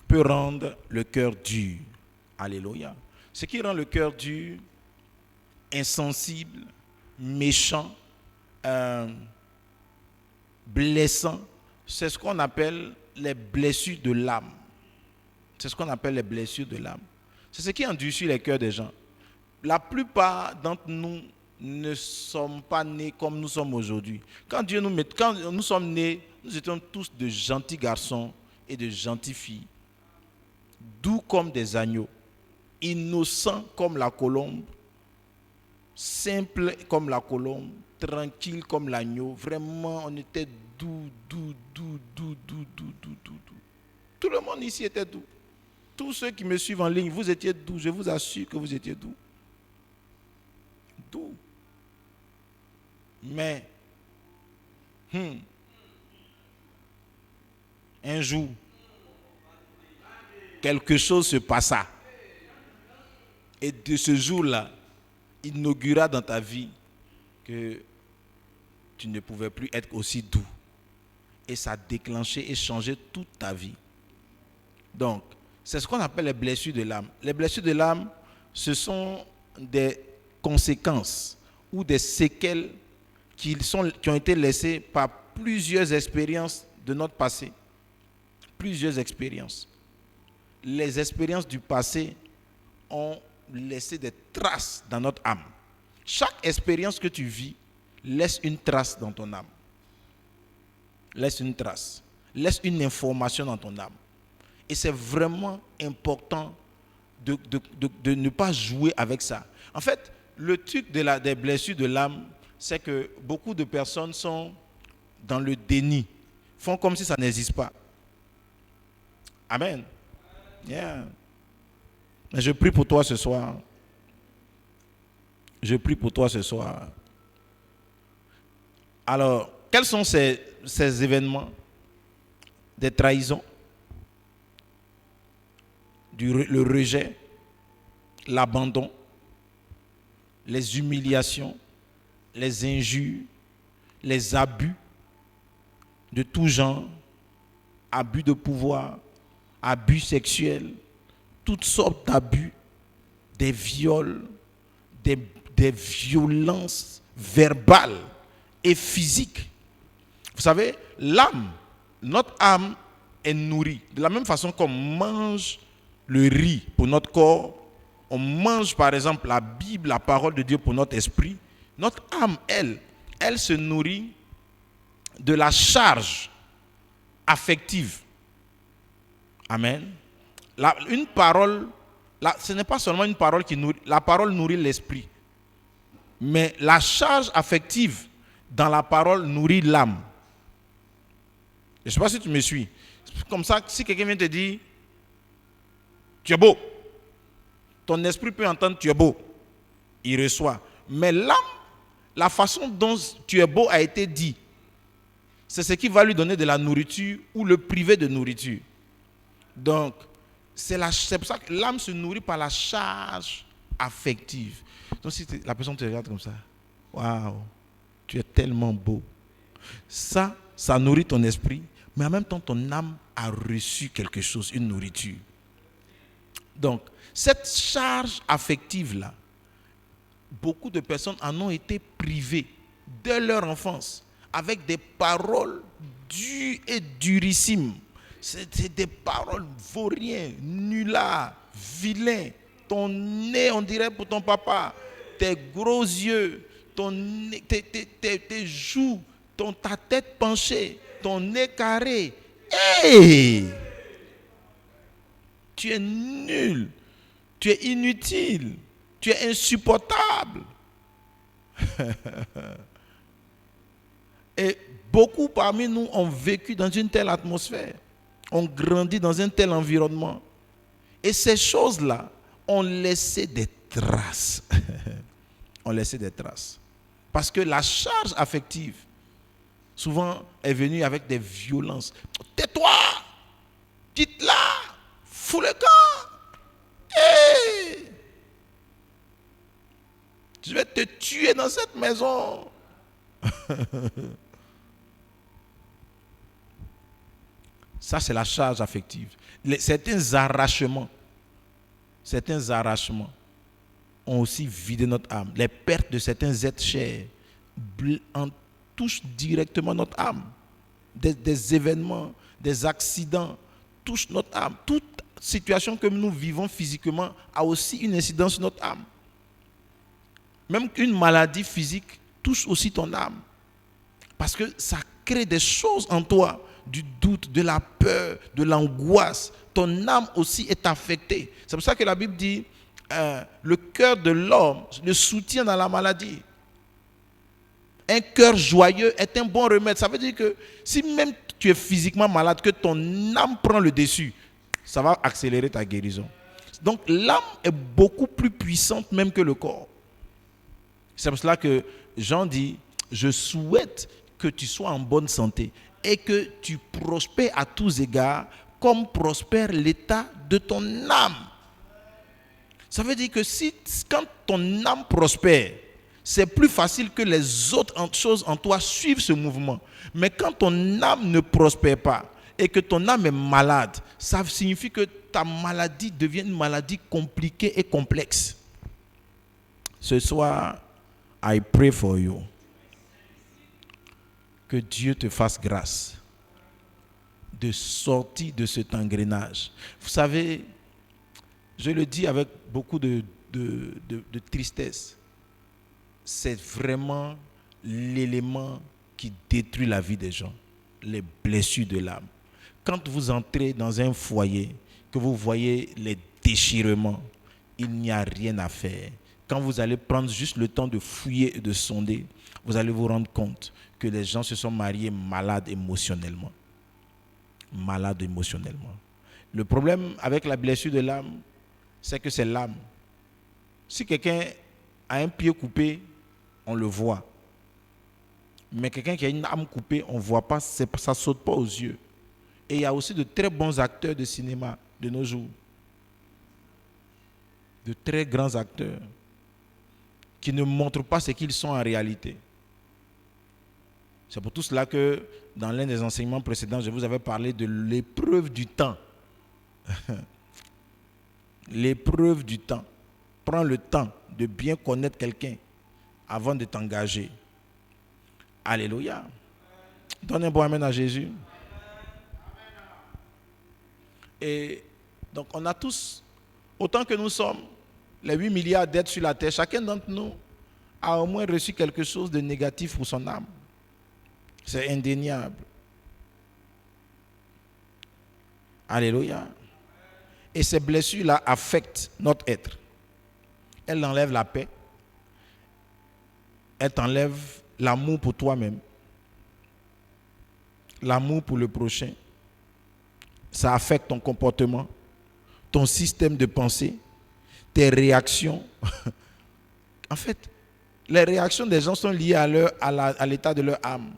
peut rendre le cœur dur? Alléluia. Ce qui rend le cœur dur, insensible, méchant, blessant, c'est ce qu'on appelle les blessures de l'âme. C'est ce qu'on appelle les blessures de l'âme. C'est ce qui endurcit les cœurs des gens. La plupart d'entre nous ne sommes pas nés comme nous sommes aujourd'hui. Quand nous sommes nés, nous étions tous de gentils garçons et de gentilles filles, doux comme des agneaux, innocents comme la colombe, simples comme la colombe, tranquilles comme l'agneau. Vraiment, on était doux. Tout le monde ici était doux. Tous ceux qui me suivent en ligne, vous étiez doux. Je vous assure que vous étiez doux. Doux. Mais, un jour, quelque chose se passa. Et de ce jour-là, inaugura dans ta vie que tu ne pouvais plus être aussi doux. Et ça a déclenché et changé toute ta vie. Donc, c'est ce qu'on appelle les blessures de l'âme. Les blessures de l'âme, ce sont des conséquences ou des séquelles qui ont été laissées par plusieurs expériences de notre passé. Plusieurs expériences. Les expériences du passé ont laissé des traces dans notre âme. Chaque expérience que tu vis laisse une trace dans ton âme. Laisse une trace. Laisse une information dans ton âme. Et c'est vraiment important de ne pas jouer avec ça. En fait, le truc des blessures de l'âme, c'est que beaucoup de personnes sont dans le déni, font comme si ça n'existe pas. Amen. Yeah. Mais je prie pour toi ce soir. Je prie pour toi ce soir. Alors, quels sont ces événements? Des trahisons, le rejet, l'abandon, les humiliations, les injures, les abus de tout genre, abus de pouvoir, abus sexuels, toutes sortes d'abus, des viols, des violences verbales et physiques. Vous savez, notre âme est nourrie. De la même façon qu'on mange le riz pour notre corps, on mange par exemple la Bible, la parole de Dieu pour notre esprit. Notre âme, elle se nourrit de la charge affective. Amen. Une parole, ce n'est pas seulement une parole qui nourrit, la parole nourrit l'esprit. Mais la charge affective dans la parole nourrit l'âme. Je ne sais pas si tu me suis. Comme ça, si quelqu'un vient te dire, tu es beau, ton esprit peut entendre tu es beau, il reçoit. Mais l'âme, la façon dont tu es beau a été dit, c'est ce qui va lui donner de la nourriture ou le priver de nourriture. Donc, c'est pour ça que l'âme se nourrit par la charge affective. Donc, si la personne te regarde comme ça, waouh, tu es tellement beau. Ça nourrit ton esprit, mais en même temps, ton âme a reçu quelque chose, une nourriture. Donc, cette charge affective-là, beaucoup de personnes en ont été privées dès leur enfance, avec des paroles dures et durissimes. C'est des paroles vauriens, nullards, vilains. Ton nez, on dirait pour ton papa, tes gros yeux, tes joues, ta tête penchée, ton nez carré. Hey! Tu es nul, tu es inutile, tu es insupportable. Et beaucoup parmi nous ont vécu dans une telle atmosphère, ont grandi dans un tel environnement. Et ces choses-là ont laissé des traces. Ont laissé des traces. Parce que la charge affective, souvent, est venue avec des violences. Tais-toi! Dites-la! Fous le camp! Hey! Je vais te tuer dans cette maison. Ça, c'est la charge affective. Certains arrachements ont aussi vidé notre âme. Les pertes de certains êtres chers en touchent directement notre âme. Des événements, des accidents touchent notre âme. Toute situation que nous vivons physiquement a aussi une incidence sur notre âme. Même qu'une maladie physique touche aussi ton âme. Parce que ça crée des choses en toi, du doute, de la peur, de l'angoisse. Ton âme aussi est affectée. C'est pour ça que la Bible dit, le cœur de l'homme le soutient dans la maladie. Un cœur joyeux est un bon remède. Ça veut dire que si même tu es physiquement malade, que ton âme prend le dessus, ça va accélérer ta guérison. Donc l'âme est beaucoup plus puissante même que le corps. C'est pour cela que Jean dit, je souhaite que tu sois en bonne santé et que tu prospères à tous égards comme prospère l'état de ton âme. Ça veut dire que quand ton âme prospère, c'est plus facile que les autres choses en toi suivent ce mouvement. Mais quand ton âme ne prospère pas et que ton âme est malade, ça signifie que ta maladie devient une maladie compliquée et complexe. Ce soir, I pray for you. Que Dieu te fasse grâce de sortir de cet engrenage. Vous savez, je le dis avec beaucoup de tristesse, c'est vraiment l'élément qui détruit la vie des gens, les blessures de l'âme. Quand vous entrez dans un foyer, que vous voyez les déchirements, il n'y a rien à faire. Quand vous allez prendre juste le temps de fouiller et de sonder, vous allez vous rendre compte que les gens se sont mariés malades émotionnellement. Malades émotionnellement. Le problème avec la blessure de l'âme, c'est que c'est l'âme. Si quelqu'un a un pied coupé, on le voit. Mais quelqu'un qui a une âme coupée, on ne voit pas, ça ne saute pas aux yeux. Et il y a aussi de très bons acteurs de cinéma de nos jours. De très grands acteurs qui ne montrent pas ce qu'ils sont en réalité. C'est pour tout cela que dans l'un des enseignements précédents, je vous avais parlé de l'épreuve du temps. L'épreuve du temps. Prends le temps de bien connaître quelqu'un avant de t'engager. Alléluia. Donne un bon amen à Jésus. Et donc on a tous, autant que nous sommes, les 8 milliards d'êtres sur la terre, chacun d'entre nous a au moins reçu quelque chose de négatif pour son âme. C'est indéniable. Alléluia. Et ces blessures-là affectent notre être. Elles enlèvent la paix. Elles t'enlèvent l'amour pour toi-même. L'amour pour le prochain. Ça affecte ton comportement, ton système de pensée, tes réactions. En fait, les réactions des gens sont liées à l'état de leur âme.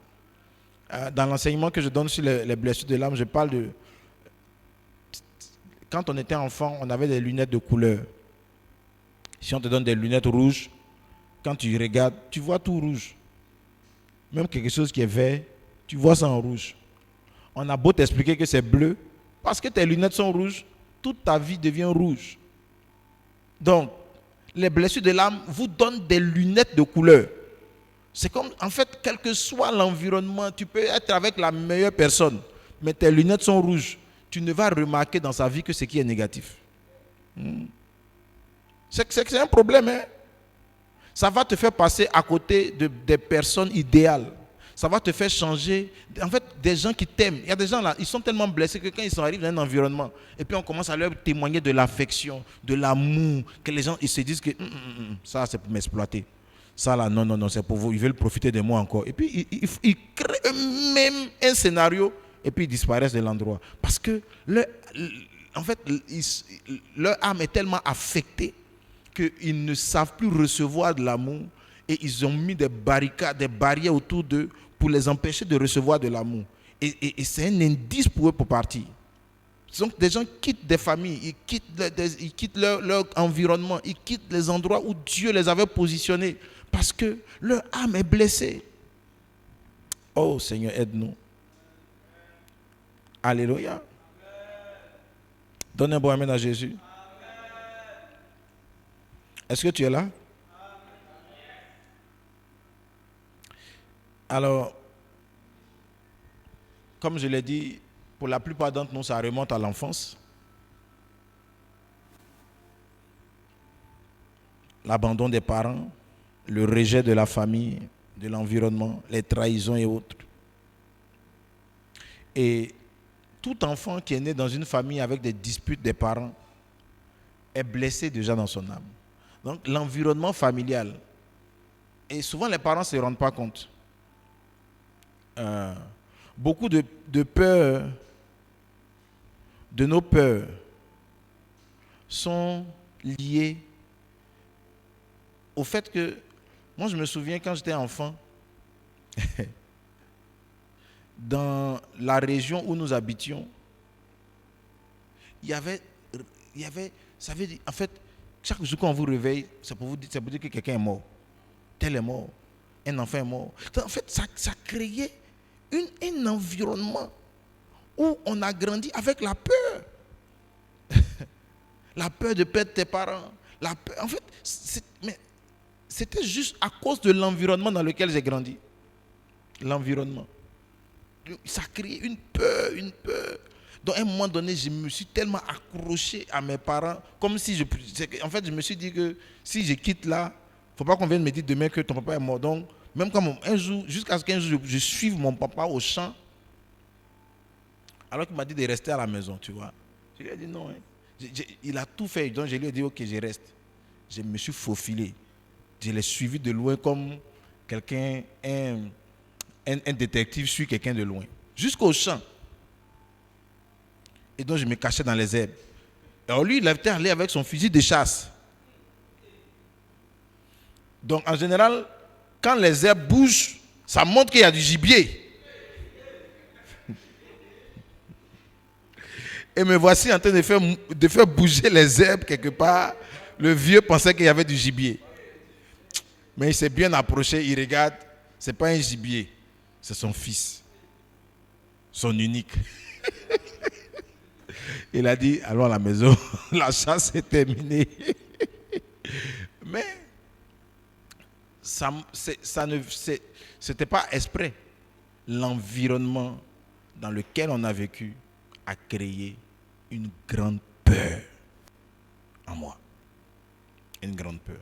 Dans l'enseignement que je donne sur les blessures de l'âme, je parle de... Quand on était enfant, on avait des lunettes de couleur. Si on te donne des lunettes rouges, quand tu regardes, tu vois tout rouge. Même quelque chose qui est vert, tu vois ça en rouge. On a beau t'expliquer que c'est bleu, parce que tes lunettes sont rouges, toute ta vie devient rouge. Donc, les blessures de l'âme vous donnent des lunettes de couleur. C'est comme, en fait, quel que soit l'environnement, tu peux être avec la meilleure personne, mais tes lunettes sont rouges. Tu ne vas remarquer dans sa vie que ce qui est négatif. C'est un problème. Hein? Ça va te faire passer à côté des personnes idéales. Ça va te faire changer. En fait, des gens qui t'aiment. Il y a des gens là, ils sont tellement blessés que quand ils arrivent dans un environnement, et puis on commence à leur témoigner de l'affection, de l'amour, que les gens ils se disent que ça c'est pour m'exploiter. Ça là, non, c'est pour vous. Ils veulent profiter de moi encore. Et puis ils créent eux-mêmes un scénario et puis ils disparaissent de l'endroit. Parce que en fait, leur âme est tellement affectée qu'ils ne savent plus recevoir de l'amour et ils ont mis des barricades, des barrières autour d'eux pour les empêcher de recevoir de l'amour. Et c'est un indice pour eux pour partir. Donc des gens quittent des familles, ils quittent leur environnement, ils quittent les endroits où Dieu les avait positionnés parce que leur âme est blessée. Oh Seigneur, aide-nous. Alléluia. Donne un bon amen à Jésus. Est-ce que tu es là? Alors, comme je l'ai dit, pour la plupart d'entre nous, ça remonte à l'enfance. L'abandon des parents, le rejet de la famille, de l'environnement, les trahisons et autres. Et tout enfant qui est né dans une famille avec des disputes des parents est blessé déjà dans son âme. Donc l'environnement familial, et souvent les parents ne se rendent pas compte. Beaucoup de peurs, de nos peurs, sont liées au fait que, moi je me souviens quand j'étais enfant, dans la région où nous habitions, il y avait, ça veut dire, en fait, chaque jour quand on vous réveille, c'est pour dire que quelqu'un est mort. Tel est mort, un enfant est mort. En fait, ça créait un environnement où on a grandi avec la peur. La peur de perdre tes parents. La peur, en fait, c'était juste à cause de l'environnement dans lequel j'ai grandi. L'environnement. Ça crée une peur. Donc à un moment donné, je me suis tellement accroché à mes parents, comme si en fait, je me suis dit que si je quitte là, il ne faut pas qu'on vienne me dire demain que ton papa est mort. Donc, même quand un jour, jusqu'à ce qu'un jour je suive mon papa au champ, alors qu'il m'a dit de rester à la maison, tu vois. Je lui ai dit non. Il a tout fait, donc je lui ai dit ok, je reste. Je me suis faufilé. Je l'ai suivi de loin comme quelqu'un, un détective suit quelqu'un de loin, jusqu'au champ. Et donc je me cachais dans les herbes. Alors lui, il était allé avec son fusil de chasse. Donc en général, quand les herbes bougent, ça montre qu'il y a du gibier. Et me voici en train de faire bouger les herbes quelque part. Le vieux pensait qu'il y avait du gibier. Mais il s'est bien approché, il regarde, ce n'est pas un gibier, c'est son fils, son unique. Il a dit, allons à la maison, la chasse est terminée. Mais c'était pas exprès. L'environnement dans lequel on a vécu a créé une grande peur en moi. Une grande peur.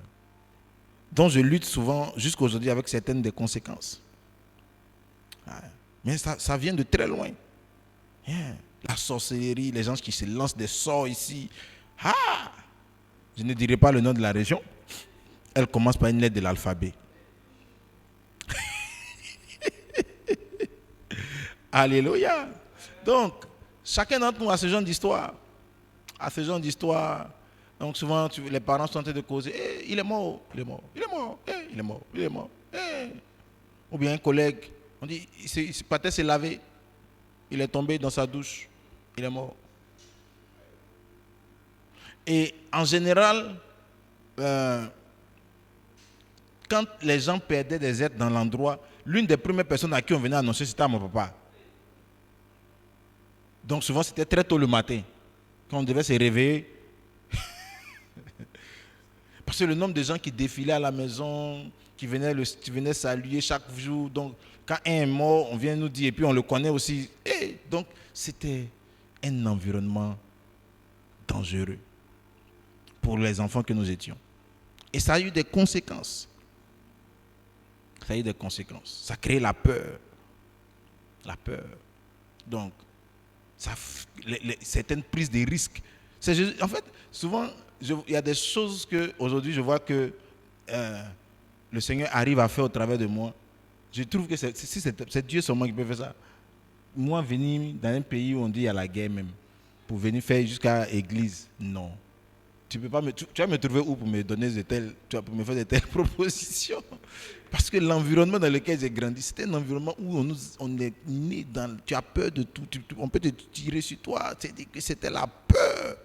Dont je lutte souvent jusqu'à aujourd'hui avec certaines des conséquences. Mais ça vient de très loin. La sorcellerie, les gens qui se lancent des sorts ici. Je ne dirai pas le nom de la région. Elle commence par une lettre de l'alphabet. Alléluia. Donc, chacun d'entre nous a ce genre d'histoire. Donc souvent, les parents sont en train de causer. Il est mort. Ou bien un collègue, on dit, il partait se laver. Il est tombé dans sa douche. Il est mort. Et en général, quand les gens perdaient des êtres dans l'endroit, l'une des premières personnes à qui on venait annoncer, c'était à mon papa. Donc souvent, c'était très tôt le matin, quand on devait se réveiller. Parce que le nombre de gens qui défilaient à la maison, qui venaient saluer chaque jour. Donc, quand un est mort, on vient nous dire, et puis on le connaît aussi. Donc, c'était un environnement dangereux pour les enfants que nous étions. Et ça a eu des conséquences. Ça crée la peur. Donc, certaines prises de risques. En fait, souvent, il y a des choses que aujourd'hui je vois que le Seigneur arrive à faire au travers de moi. Je trouve que c'est Dieu seulement qui peut faire ça. Moi, venir dans un pays où on dit il y a la guerre même, pour venir faire jusqu'à l'église, non. Tu vas me trouver où pour me donner pour me faire de telles propositions? Parce que l'environnement dans lequel j'ai grandi, c'était un environnement où on est né dans. Tu as peur de tout. On peut te tirer sur toi. C'était la peur.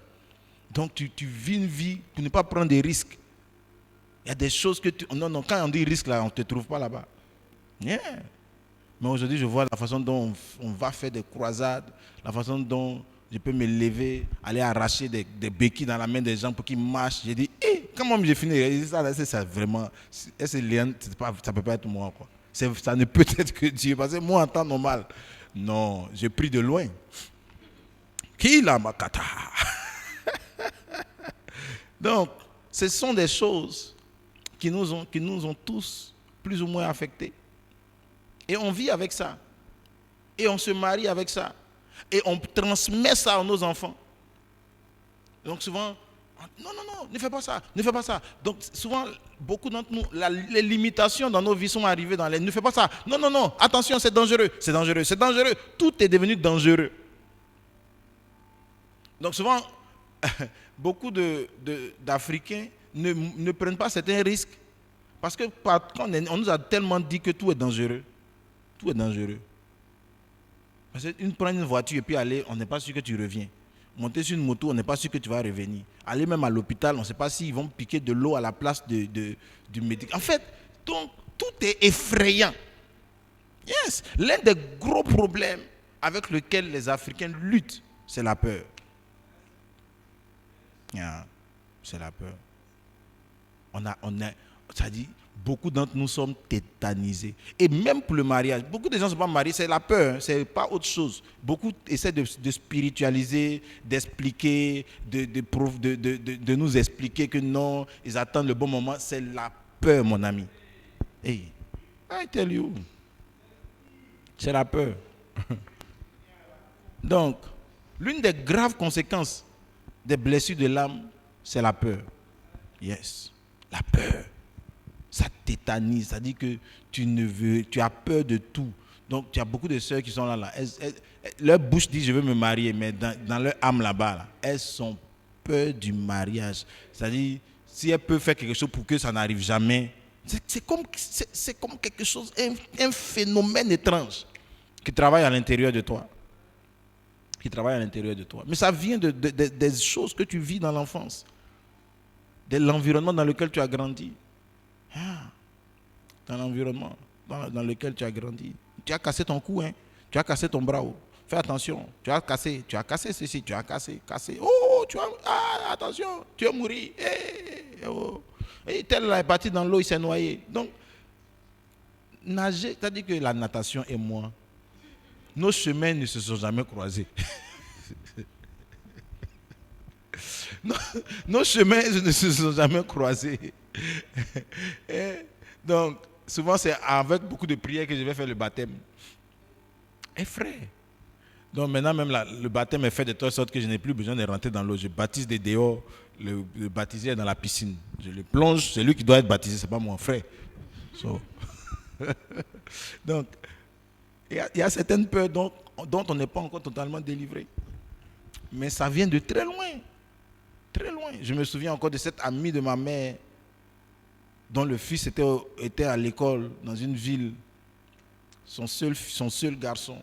Donc tu vis une vie pour ne pas prendre des risques. Il y a des choses que non, quand on dit risque là, on ne te trouve pas là-bas. Yeah. Mais aujourd'hui, je vois la façon dont on va faire des croisades, la façon dont je peux me lever, aller arracher des béquilles dans la main des gens pour qu'ils marchent. J'ai dit, comment j'ai fini? Ça vraiment, ça ne peut pas être moi, quoi. Ça ne peut être que Dieu. Parce que moi, en temps normal, non, j'ai pris de loin. Qui l'a makata? Donc, ce sont des choses qui nous ont tous plus ou moins affectés. Et on vit avec ça. Et on se marie avec ça. Et on transmet ça à nos enfants. Donc souvent, non, ne fais pas ça, ne fais pas ça. Donc souvent, beaucoup d'entre nous, les limitations dans nos vies sont arrivées dans les... Ne fais pas ça, non, attention, c'est dangereux, c'est dangereux, c'est dangereux. Tout est devenu dangereux. Donc souvent, beaucoup d'Africains ne prennent pas certains risques. Parce que on nous a tellement dit que tout est dangereux. Tout est dangereux. Parce que prendre une voiture et puis aller, on n'est pas sûr que tu reviens. Monter sur une moto, on n'est pas sûr que tu vas revenir. Aller même à l'hôpital, on ne sait pas s'ils vont piquer de l'eau à la place du médicament. En fait, donc, tout est effrayant. Yes. L'un des gros problèmes avec lesquels les Africains luttent, c'est la peur. Yeah. C'est la peur. Ça dit, beaucoup d'entre nous sommes tétanisés. Et même pour le mariage, beaucoup de gens ne sont pas mariés, c'est la peur, c'est pas autre chose. Beaucoup essaient de spiritualiser, d'expliquer, de nous expliquer que non, ils attendent le bon moment. C'est la peur, mon ami. Hey, I tell you. C'est la peur. Donc, l'une des graves conséquences des blessures de l'âme, c'est la peur. Yes, la peur. Ça tétanise, ça dit que tu as peur de tout. Donc, tu as beaucoup de sœurs qui sont là. Leur bouche dit je veux me marier, mais dans leur âme là-bas, elles sont peur du mariage. C'est-à-dire, si elles peuvent faire quelque chose pour que ça n'arrive jamais, c'est comme quelque chose, un phénomène étrange qui travaille à l'intérieur de toi. Mais ça vient des choses que tu vis dans l'enfance, de l'environnement dans lequel tu as grandi. Dans l'environnement dans lequel tu as grandi. Tu as cassé ton cou, hein? Tu as cassé ton bras. Fais attention, tu as cassé ceci, tu as cassé. Oh, attention, tu vas mourir. Et tel là est parti dans l'eau, il s'est noyé. Donc, nager, c'est-à-dire que la natation et moi, nos chemins ne se sont jamais croisés. Nos chemins ne se sont jamais croisés. Donc, souvent, c'est avec beaucoup de prières que je vais faire le baptême. Et frère. Donc, maintenant, même le baptême est fait de telle sorte que je n'ai plus besoin de rentrer dans l'eau. Je baptise des dehors, le baptisé est dans la piscine. Je le plonge, c'est lui qui doit être baptisé, ce n'est pas mon frère. Donc, il y a certaines peurs dont on n'est pas encore totalement délivré. Mais ça vient de très loin. Très loin. Je me souviens encore de cette amie de ma mère dont le fils était à l'école dans une ville. Son seul garçon.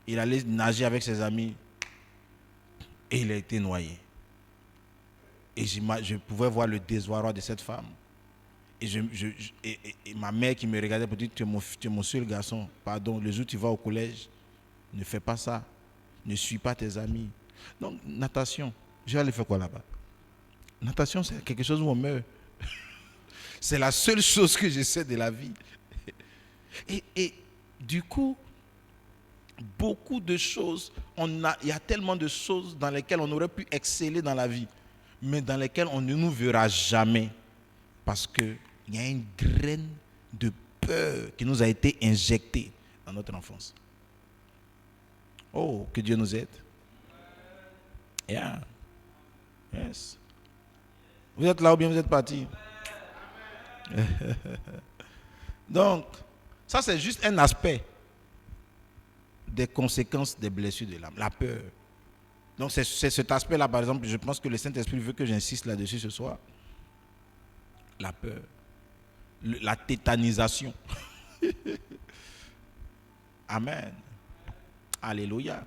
Il allait nager avec ses amis et il a été noyé. Et je pouvais voir le désarroi de cette femme. Et ma mère qui me regardait pour dire tu es mon seul garçon. Pardon, le jour où tu vas au collège, ne fais pas ça. Ne suis pas tes amis. Donc, natation. Je vais aller faire quoi là-bas? Natation, c'est quelque chose où on meurt. C'est la seule chose que je sais de la vie. Et du coup, beaucoup de choses, il y a tellement de choses dans lesquelles on aurait pu exceller dans la vie, mais dans lesquelles on ne nous verra jamais. Parce qu'il y a une graine de peur qui nous a été injectée dans notre enfance. Oh, que Dieu nous aide. Yeah. Yes. Vous êtes là ou bien vous êtes parti? Donc, ça c'est juste un aspect des conséquences des blessures de l'âme, la peur. Donc c'est cet aspect-là, par exemple, je pense que le Saint-Esprit veut que j'insiste là-dessus ce soir. La peur, la tétanisation. Amen. Alléluia.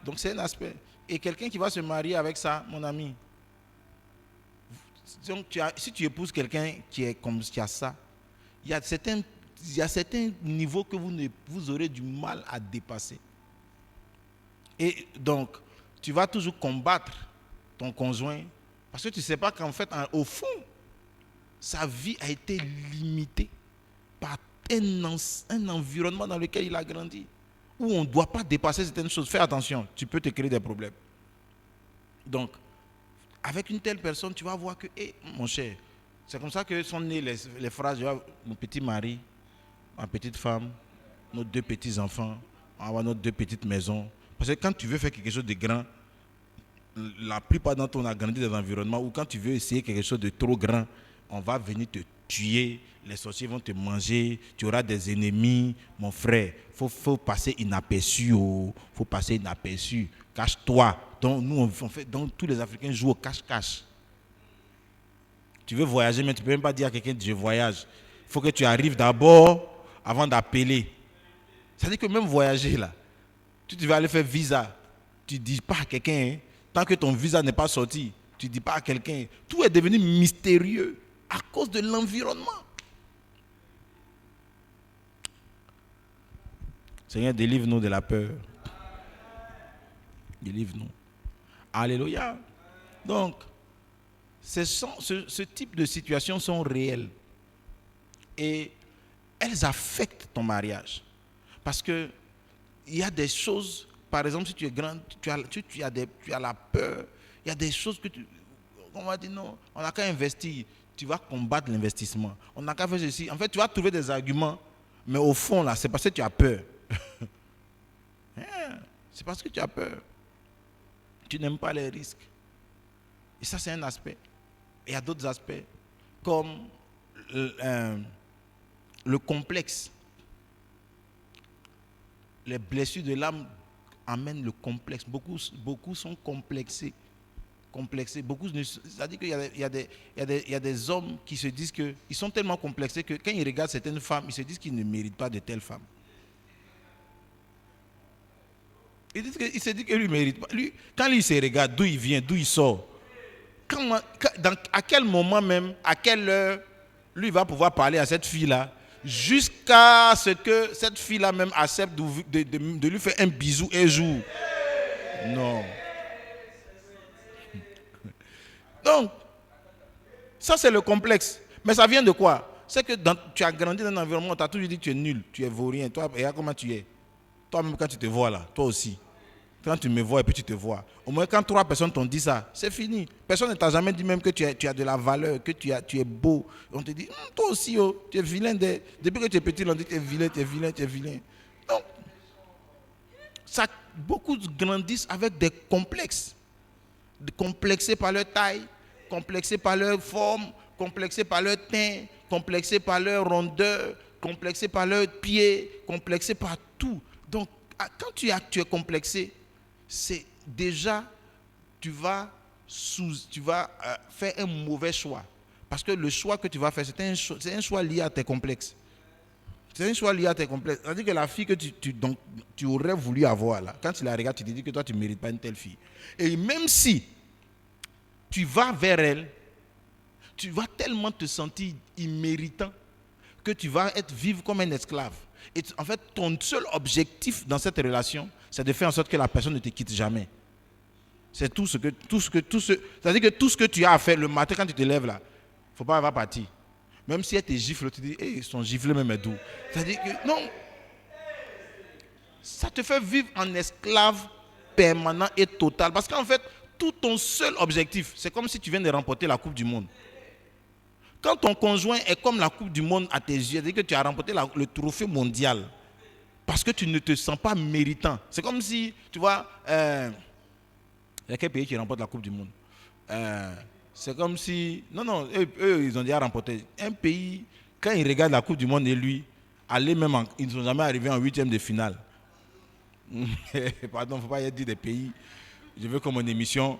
Donc c'est un aspect. Et quelqu'un qui va se marier avec ça, mon ami, donc si tu épouses quelqu'un qui a ça, il y a certains niveaux que vous aurez du mal à dépasser. Et donc, tu vas toujours combattre ton conjoint parce que tu ne sais pas qu'en fait, au fond, sa vie a été limitée par un environnement dans lequel il a grandi, où on ne doit pas dépasser certaines choses. Fais attention, tu peux te créer des problèmes. Donc, avec une telle personne, tu vas voir que, mon cher, C'est comme ça que sont nées les phrases, mon petit mari, ma petite femme, nos 2 petits-enfants, on va avoir nos 2 petites maisons. Parce que quand tu veux faire quelque chose de grand, la plupart d'entre nous, on a grandi dans un environnement où quand tu veux essayer quelque chose de trop grand, on va venir te tuer, les sorciers vont te manger, tu auras des ennemis. Mon frère, faut passer inaperçu, faut passer inaperçu. Cache-toi. Donc nous, donc tous les Africains jouent au cache-cache. Tu veux voyager, mais tu ne peux même pas dire à quelqu'un je voyage. Il faut que tu arrives d'abord avant d'appeler. Ça veut dire que même voyager là, tu vas aller faire visa, tu ne dis pas à quelqu'un, hein, tant que ton visa n'est pas sorti, tu ne dis pas à quelqu'un. Tout est devenu mystérieux à cause de l'environnement. Seigneur, délivre-nous de la peur. Délivre-nous. Alléluia. Donc, ce type de situations sont réelles. Et elles affectent ton mariage. Parce que il y a des choses, par exemple, si tu es grand, tu as la peur. Il y a des choses que on va dire non, on n'a qu'à investir. Tu vas combattre l'investissement. On n'a qu'à faire ceci. En fait, tu vas trouver des arguments. Mais au fond, là, c'est parce que tu as peur. C'est parce que tu as peur. Tu n'aimes pas les risques. Et ça, c'est un aspect. Et il y a d'autres aspects, comme le complexe. Les blessures de l'âme amènent le complexe. Beaucoup sont complexés. Beaucoup, c'est-à-dire qu'il y a des hommes qui se disent qu'ils sont tellement complexés que quand ils regardent certaines femmes, ils se disent qu'ils ne méritent pas de telles femmes. Il se dit que lui ne mérite pas. Lui, quand lui se regarde, d'où il vient, d'où il sort, à quel moment même, à quelle heure, lui va pouvoir parler à cette fille-là, jusqu'à ce que cette fille-là même accepte de lui faire un bisou un jour. Non. Donc, ça c'est le complexe. Mais ça vient de quoi? C'est que tu as grandi dans un environnement où tu as toujours dit que tu es nul, tu es vaurien. Toi, regarde comment tu es. Toi-même, quand tu te vois là, toi aussi. Quand tu me vois et puis tu te vois. Au moins, quand 3 personnes t'ont dit ça, c'est fini. Personne ne t'a jamais dit même que tu as de la valeur, que tu es beau. On te dit, toi aussi, tu es vilain. Depuis que tu es petit, on dit que tu es vilain, tu es vilain, tu es vilain. Donc, beaucoup grandissent avec des complexes. Complexés par leur taille, complexés par leur forme, complexés par leur teint, complexés par leur rondeur, complexés par leurs pieds, complexés par tout. Donc, quand tu es complexé, c'est déjà, tu vas faire un mauvais choix. Parce que le choix que tu vas faire, c'est un choix lié à tes complexes. C'est un choix lié à tes complexes. C'est-à-dire que la fille que tu aurais voulu avoir, là, quand tu la regardes, tu te dis que toi, tu ne mérites pas une telle fille. Et même si tu vas vers elle, tu vas tellement te sentir imméritant que tu vas vivre comme un esclave. Et en fait, ton seul objectif dans cette relation, c'est de faire en sorte que la personne ne te quitte jamais. C'est c'est-à-dire que tout ce que tu as à faire le matin quand tu te lèves là, il ne faut pas avoir parti. Même si elle te gifle, tu te dis, hey, son gifle même est doux. C'est-à-dire que non, ça te fait vivre en esclave permanent et total. Parce qu'en fait, tout ton seul objectif, c'est comme si tu viens de remporter la Coupe du Monde. Quand ton conjoint est comme la Coupe du Monde à tes yeux, c'est-à-dire que tu as remporté le trophée mondial parce que tu ne te sens pas méritant. C'est comme si, tu vois, il y a quel pays qui remporte la Coupe du Monde? C'est comme si, non, eux, ils ont déjà remporté. Un pays, quand ils regardent la Coupe du Monde et lui, ils ne sont jamais arrivés en 8e de finale. Pardon, il ne faut pas dire des pays. Je veux que mon émission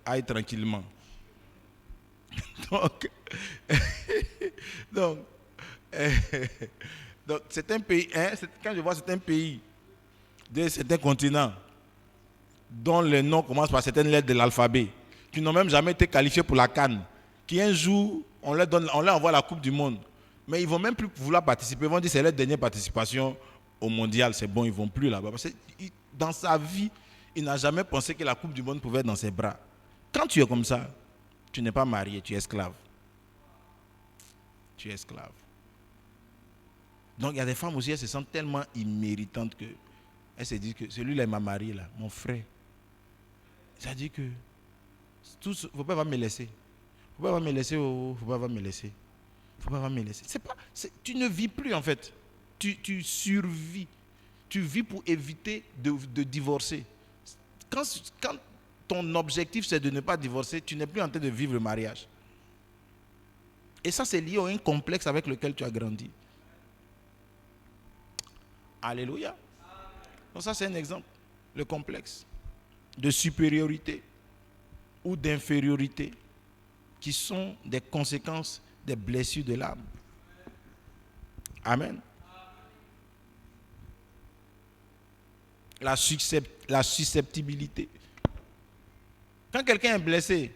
aille tranquillement. Donc, c'est un pays, quand je vois certains pays de certains continents dont les noms commencent par certaines lettres de l'alphabet, qui n'ont même jamais été qualifiés pour la CAN, qui un jour, on leur envoie la Coupe du Monde, mais ils ne vont même plus vouloir participer, ils vont dire c'est leur dernière participation au mondial, c'est bon, ils ne vont plus là-bas. Parce que dans sa vie, il n'a jamais pensé que la Coupe du Monde pouvait être dans ses bras. Quand tu es comme ça, tu n'es pas marié, tu es esclave. Tu es esclave. Donc il y a des femmes aussi, elles se sentent tellement imméritantes que elles se disent que celui-là est ma mariée, là, mon frère. Ça dit que il ne faut pas me laisser. Faut pas me laisser, faut pas me laisser. Faut pas me laisser. Tu ne vis plus en fait. Tu survis. Tu vis pour éviter de divorcer. Quand ton objectif c'est de ne pas divorcer, tu n'es plus en train de vivre le mariage. Et ça c'est lié à un complexe avec lequel tu as grandi. Alléluia. Donc ça c'est un exemple. Le complexe de supériorité ou d'infériorité qui sont des conséquences des blessures de l'âme. Amen. La susceptibilité. Quand quelqu'un est blessé,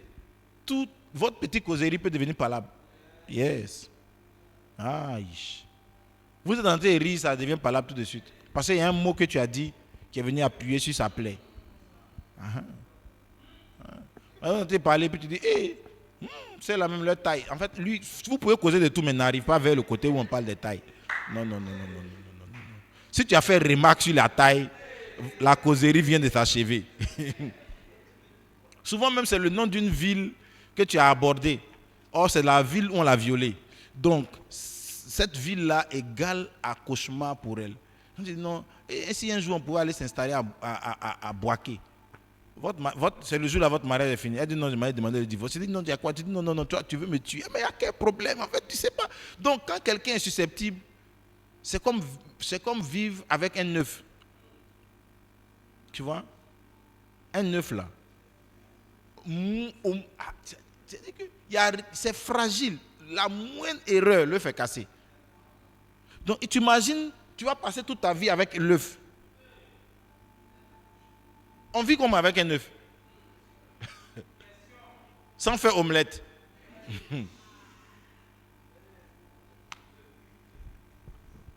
toute votre petite causerie peut devenir palable. Yes. Aïe. Vous êtes en train de rire, ça devient palable tout de suite. Parce qu'il y a un mot que tu as dit qui est venu appuyer sur sa plaie. Vous êtes en train de parler, puis tu dis, hey, c'est la même leur taille. En fait, lui, vous pouvez causer de tout, mais n'arrive pas vers le côté où on parle de taille. Non. Si tu as fait remarque sur la taille, la causerie vient de s'achever. Souvent même, c'est le nom d'une ville que tu as abordée. Or, c'est la ville où on l'a violée. Donc, cette ville-là égale à cauchemar pour elle. On dit non, et si un jour on pouvait aller s'installer à Boaké, c'est le jour où votre mariage est fini. Elle dit non, je m'avais demandé le divorce. Elle dit non, il y a quoi? Tu dis non, toi tu veux me tuer. Mais il y a quel problème en fait? Tu ne sais pas. Donc quand quelqu'un est susceptible, c'est comme vivre avec un œuf. Tu vois? Un œuf là. C'est fragile. La moindre erreur, l'œuf est cassé. Donc tu imagines, tu vas passer toute ta vie avec l'œuf. On vit comme avec un œuf. Sans faire omelette.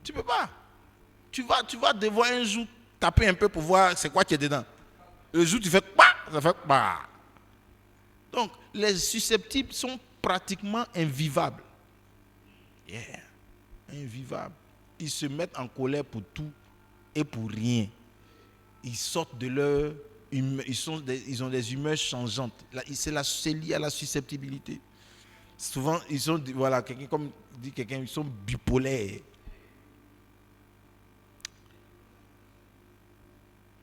Tu peux pas. Tu vas devoir un jour taper un peu pour voir c'est quoi qui est dedans. Le jour tu fais pas, ça fait pas. Donc les susceptibles sont pratiquement invivables. Yeah. Invivables. Ils se mettent en colère pour tout et pour rien. Ils sortent de leur humeur, ils ont des humeurs changeantes. C'est lié à la susceptibilité. Souvent, ils sont, voilà, comme dit quelqu'un, ils sont bipolaires.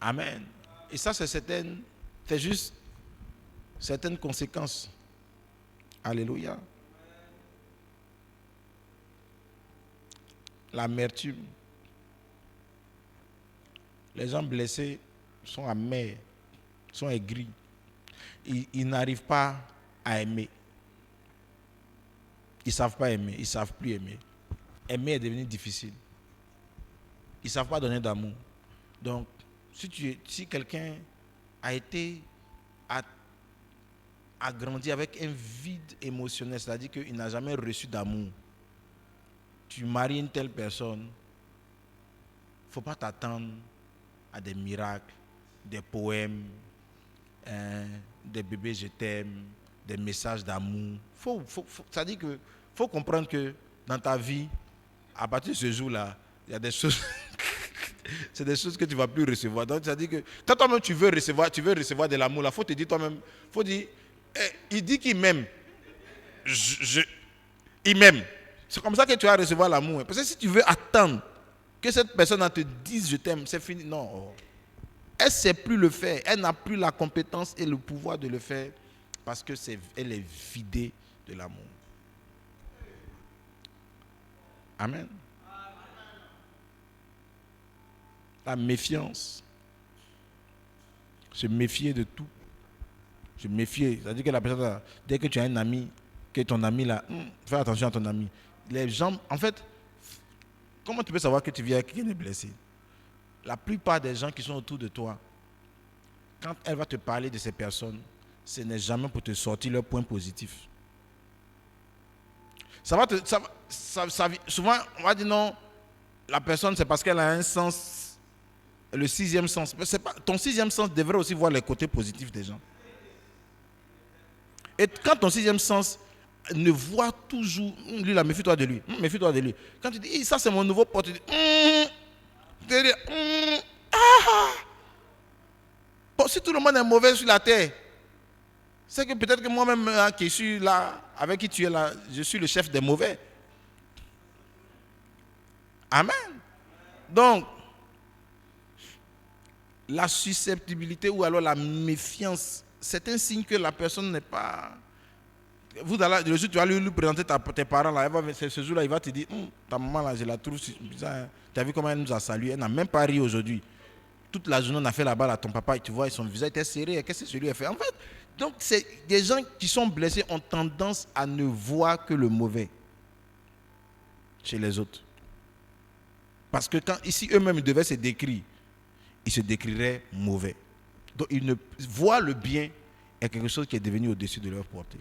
Amen. Et ça, c'est juste certaines conséquences. Alléluia. L'amertume. Les gens blessés sont amers, sont aigris. Ils n'arrivent pas à aimer. Ils ne savent pas aimer, ils ne savent plus aimer. Aimer est devenu difficile. Ils ne savent pas donner d'amour. Donc, si quelqu'un a grandi avec un vide émotionnel, c'est-à-dire qu'il n'a jamais reçu d'amour, tu maries une telle personne, il ne faut pas t'attendre à des miracles, des poèmes, des bébés je t'aime, des messages d'amour. C'est-à-dire qu'il faut comprendre que dans ta vie, à partir de ce jour-là, il y a des choses, c'est des choses que tu ne vas plus recevoir. Donc, c'est-à-dire que quand toi-même tu veux recevoir de l'amour, il faut te dire toi-même, il dit qu'il m'aime. Il m'aime. C'est comme ça que tu vas recevoir l'amour. Parce que si tu veux attendre que cette personne te dise je t'aime, c'est fini. Non. Elle ne sait plus le faire. Elle n'a plus la compétence et le pouvoir de le faire parce qu'elle est vidée de l'amour. Amen. La méfiance. Se méfier de tout. Se méfier. C'est-à-dire que la personne, dès que tu as un ami, que ton ami là, fais attention à ton ami. Les gens, en fait, comment tu peux savoir que tu vis avec quelqu'un qui est blessé? La plupart des gens qui sont autour de toi, quand elle va te parler de ces personnes, ce n'est jamais pour te sortir leurs points positifs. Souvent, on va dire non, la personne, c'est parce qu'elle a un sens, le sixième sens. Ton sixième sens devrait aussi voir les côtés positifs des gens. Et quand ton sixième sens ne voit toujours, lui là, méfie-toi de lui, méfie-toi de lui. Quand tu dis, ça c'est mon nouveau pote, tu dis, Bon, si tout le monde est mauvais sur la terre, C'est que peut-être que moi-même, qui suis là, avec qui tu es là, je suis le chef des mauvais. Amen. Donc, la susceptibilité ou alors la méfiance, c'est un signe que la personne n'est pas... Le jour où tu vas lui présenter tes parents, là, ce jour-là, il va te dire, ta maman, là, je la trouve bizarre. Tu as vu comment elle nous a salué? Elle n'a même pas ri aujourd'hui. Toute la journée, on a fait la balle à ton papa et tu vois, son visage était serré. Qu'est-ce que celui a fait? En fait, donc, c'est des gens qui sont blessés ont tendance à ne voir que le mauvais chez les autres. Parce que quand ici, eux-mêmes, ils devaient se décrire, ils se décriraient mauvais. Donc, ils ne voient le bien est quelque chose qui est devenu au-dessus de leur portée.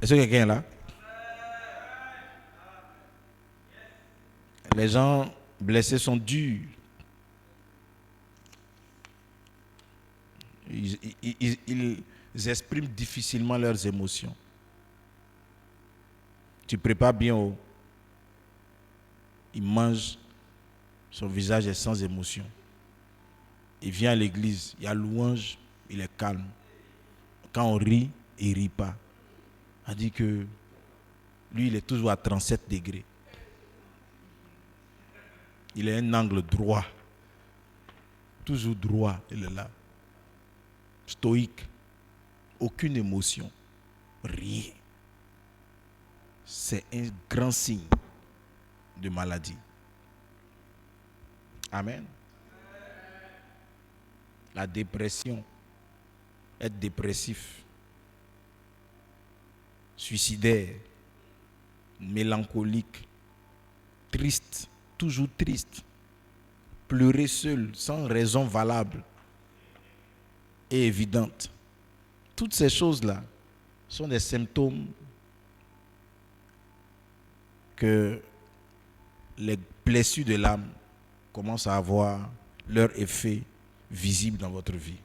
Est-ce que quelqu'un est là? Les gens blessés sont durs. Ils expriment difficilement leurs émotions. Tu prépares bien, il mange, son visage est sans émotion. Il vient à l'église, il y a louange, il est calme. Quand on rit, il ne rit pas. On dit que lui, il est toujours à 37 degrés. Il a un angle droit. Toujours droit, il est là. Stoïque. Aucune émotion. Rien. C'est un grand signe de maladie. Amen. La dépression. Être dépressif. Suicidaire. Mélancolique. Triste. Toujours triste. Pleurer seul, sans raison valable et évidente. Toutes ces choses-là sont des symptômes que les blessures de l'âme commencent à avoir leur effet visible dans votre vie.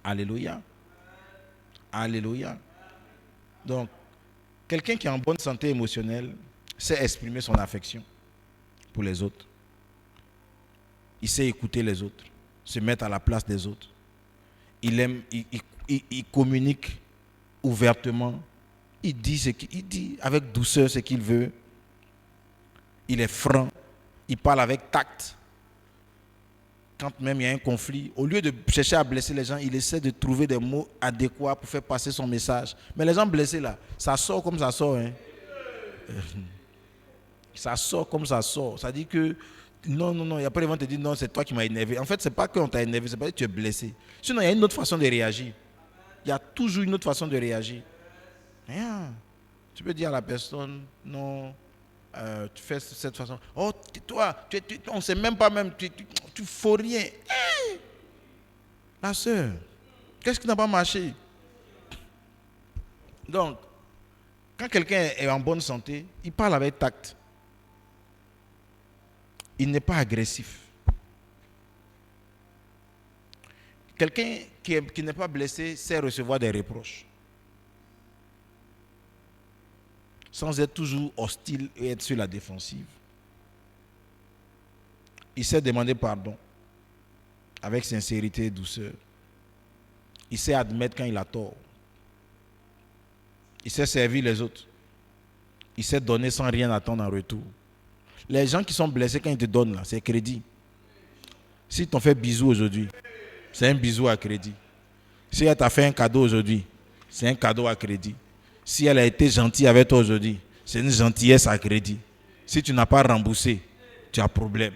Alléluia. Alléluia. Donc, quelqu'un qui est en bonne santé émotionnelle sait exprimer son affection pour les autres. Il sait écouter les autres, se mettre à la place des autres. Il aime, il communique ouvertement. Il dit avec douceur ce qu'il veut. Il est franc. Il parle avec tact. Quand même il y a un conflit, au lieu de chercher à blesser les gens, il essaie de trouver des mots adéquats pour faire passer son message. Mais les gens blessés là, ça sort comme ça sort. Hein. Ça sort comme ça sort. Ça dit que non. Et après ils vont te dire non, c'est toi qui m'as énervé. En fait, c'est pas qu'on t'a énervé, c'est pas que tu es blessé. Sinon, il y a une autre façon de réagir. Il y a toujours une autre façon de réagir. Rien. Tu peux dire à la personne, non, tu fais de cette façon. Oh, toi, on ne sait même pas même, tu ne fais rien. Hey, la soeur, qu'est-ce qui n'a pas marché? Donc, quand quelqu'un est en bonne santé, il parle avec tact. Il n'est pas agressif. Quelqu'un qui n'est pas blessé sait recevoir des reproches. Sans être toujours hostile et être sur la défensive. Il sait demander pardon avec sincérité et douceur. Il sait admettre quand il a tort. Il sait servir les autres. Il sait donner sans rien attendre en retour. Les gens qui sont blessés, quand ils te donnent, là, c'est crédit. Si t'ont fait bisou aujourd'hui, c'est un bisou à crédit. Si elle t'a fait un cadeau aujourd'hui, c'est un cadeau à crédit. Si elle a été gentille avec toi aujourd'hui, c'est une gentillesse à crédit. Si tu n'as pas remboursé, tu as problème.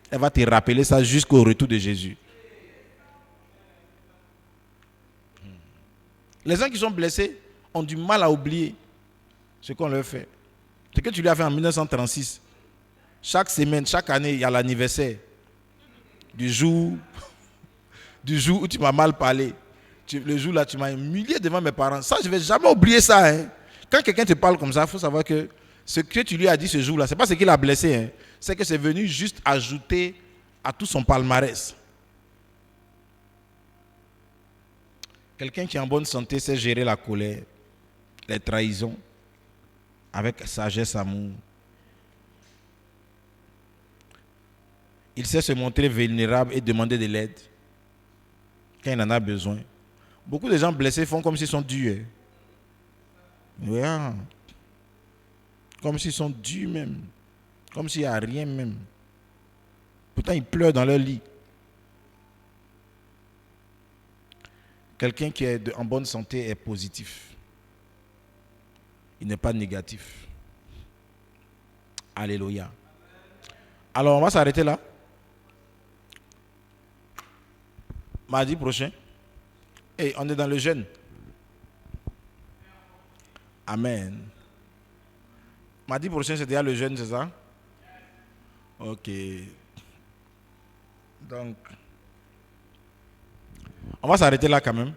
Elle va te rappeler ça jusqu'au retour de Jésus. Les gens qui sont blessés ont du mal à oublier ce qu'on leur fait. Ce que tu lui as fait en 1936, chaque semaine, chaque année, il y a l'anniversaire du jour où tu m'as mal parlé. Le jour là, tu m'as humilié devant mes parents. Ça, je ne vais jamais oublier ça. Hein. Quand quelqu'un te parle comme ça, il faut savoir que ce que tu lui as dit ce jour-là, ce n'est pas ce qu'il a blessé. Hein. C'est que c'est venu juste ajouter à tout son palmarès. Quelqu'un qui est en bonne santé sait gérer la colère, les trahisons, avec sagesse, amour. Il sait se montrer vulnérable et demander de l'aide. quand il en a besoin. Beaucoup de gens blessés font comme s'ils sont dus. Yeah. Comme s'ils sont dus même. Comme s'il n'y a rien même. Pourtant, ils pleurent dans leur lit. Quelqu'un qui est en bonne santé est positif. Il n'est pas négatif. Alléluia. Alors, on va s'arrêter là. Mardi prochain. Et on est dans le jeûne. Amen. Mardi prochain, c'est déjà le jeûne, c'est ça? Ok. Donc, on va s'arrêter là quand même.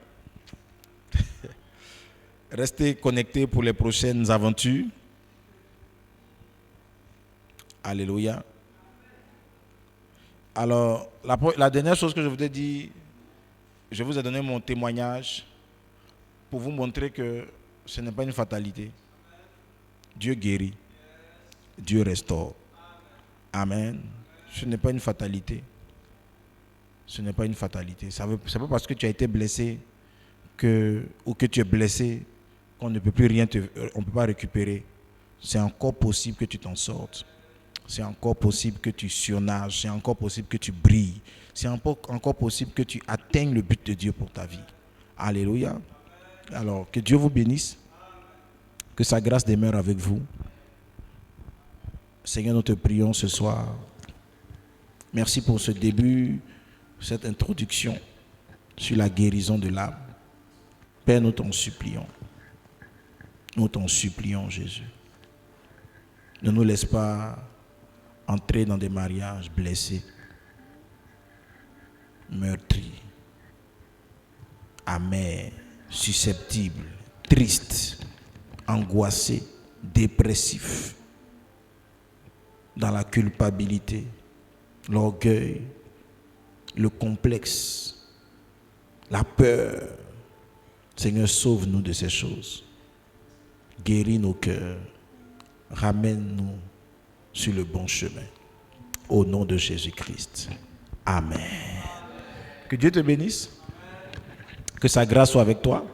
Restez connectés pour les prochaines aventures. Alléluia. Alors, la dernière chose que je voudrais dire, je vous ai donné mon témoignage pour vous montrer que ce n'est pas une fatalité. Dieu guérit. Dieu restaure. Amen. Ce n'est pas une fatalité. Ce n'est pas une fatalité. Ce n'est pas parce que tu as été blessé ou que tu es blessé qu'on ne peut plus rien on ne peut pas récupérer. C'est encore possible que tu t'en sortes. C'est encore possible que tu surnages. C'est encore possible que tu brilles. C'est encore possible que tu atteignes le but de Dieu pour ta vie. Alléluia. Alors, que Dieu vous bénisse. Que sa grâce demeure avec vous. Seigneur, nous te prions ce soir. Merci pour ce début, cette introduction sur la guérison de l'âme. Père, nous t'en supplions. Nous t'en supplions, Jésus. Ne nous laisse pas entrer dans des mariages blessés, meurtris, amers, susceptibles, tristes, angoissés, dépressifs, dans la culpabilité, l'orgueil, le complexe, la peur. Seigneur, sauve-nous de ces choses. Guéris nos cœurs. Ramène-nous sur le bon chemin. Au nom de Jésus-Christ. Amen. Que Dieu te bénisse. Que sa grâce soit avec toi.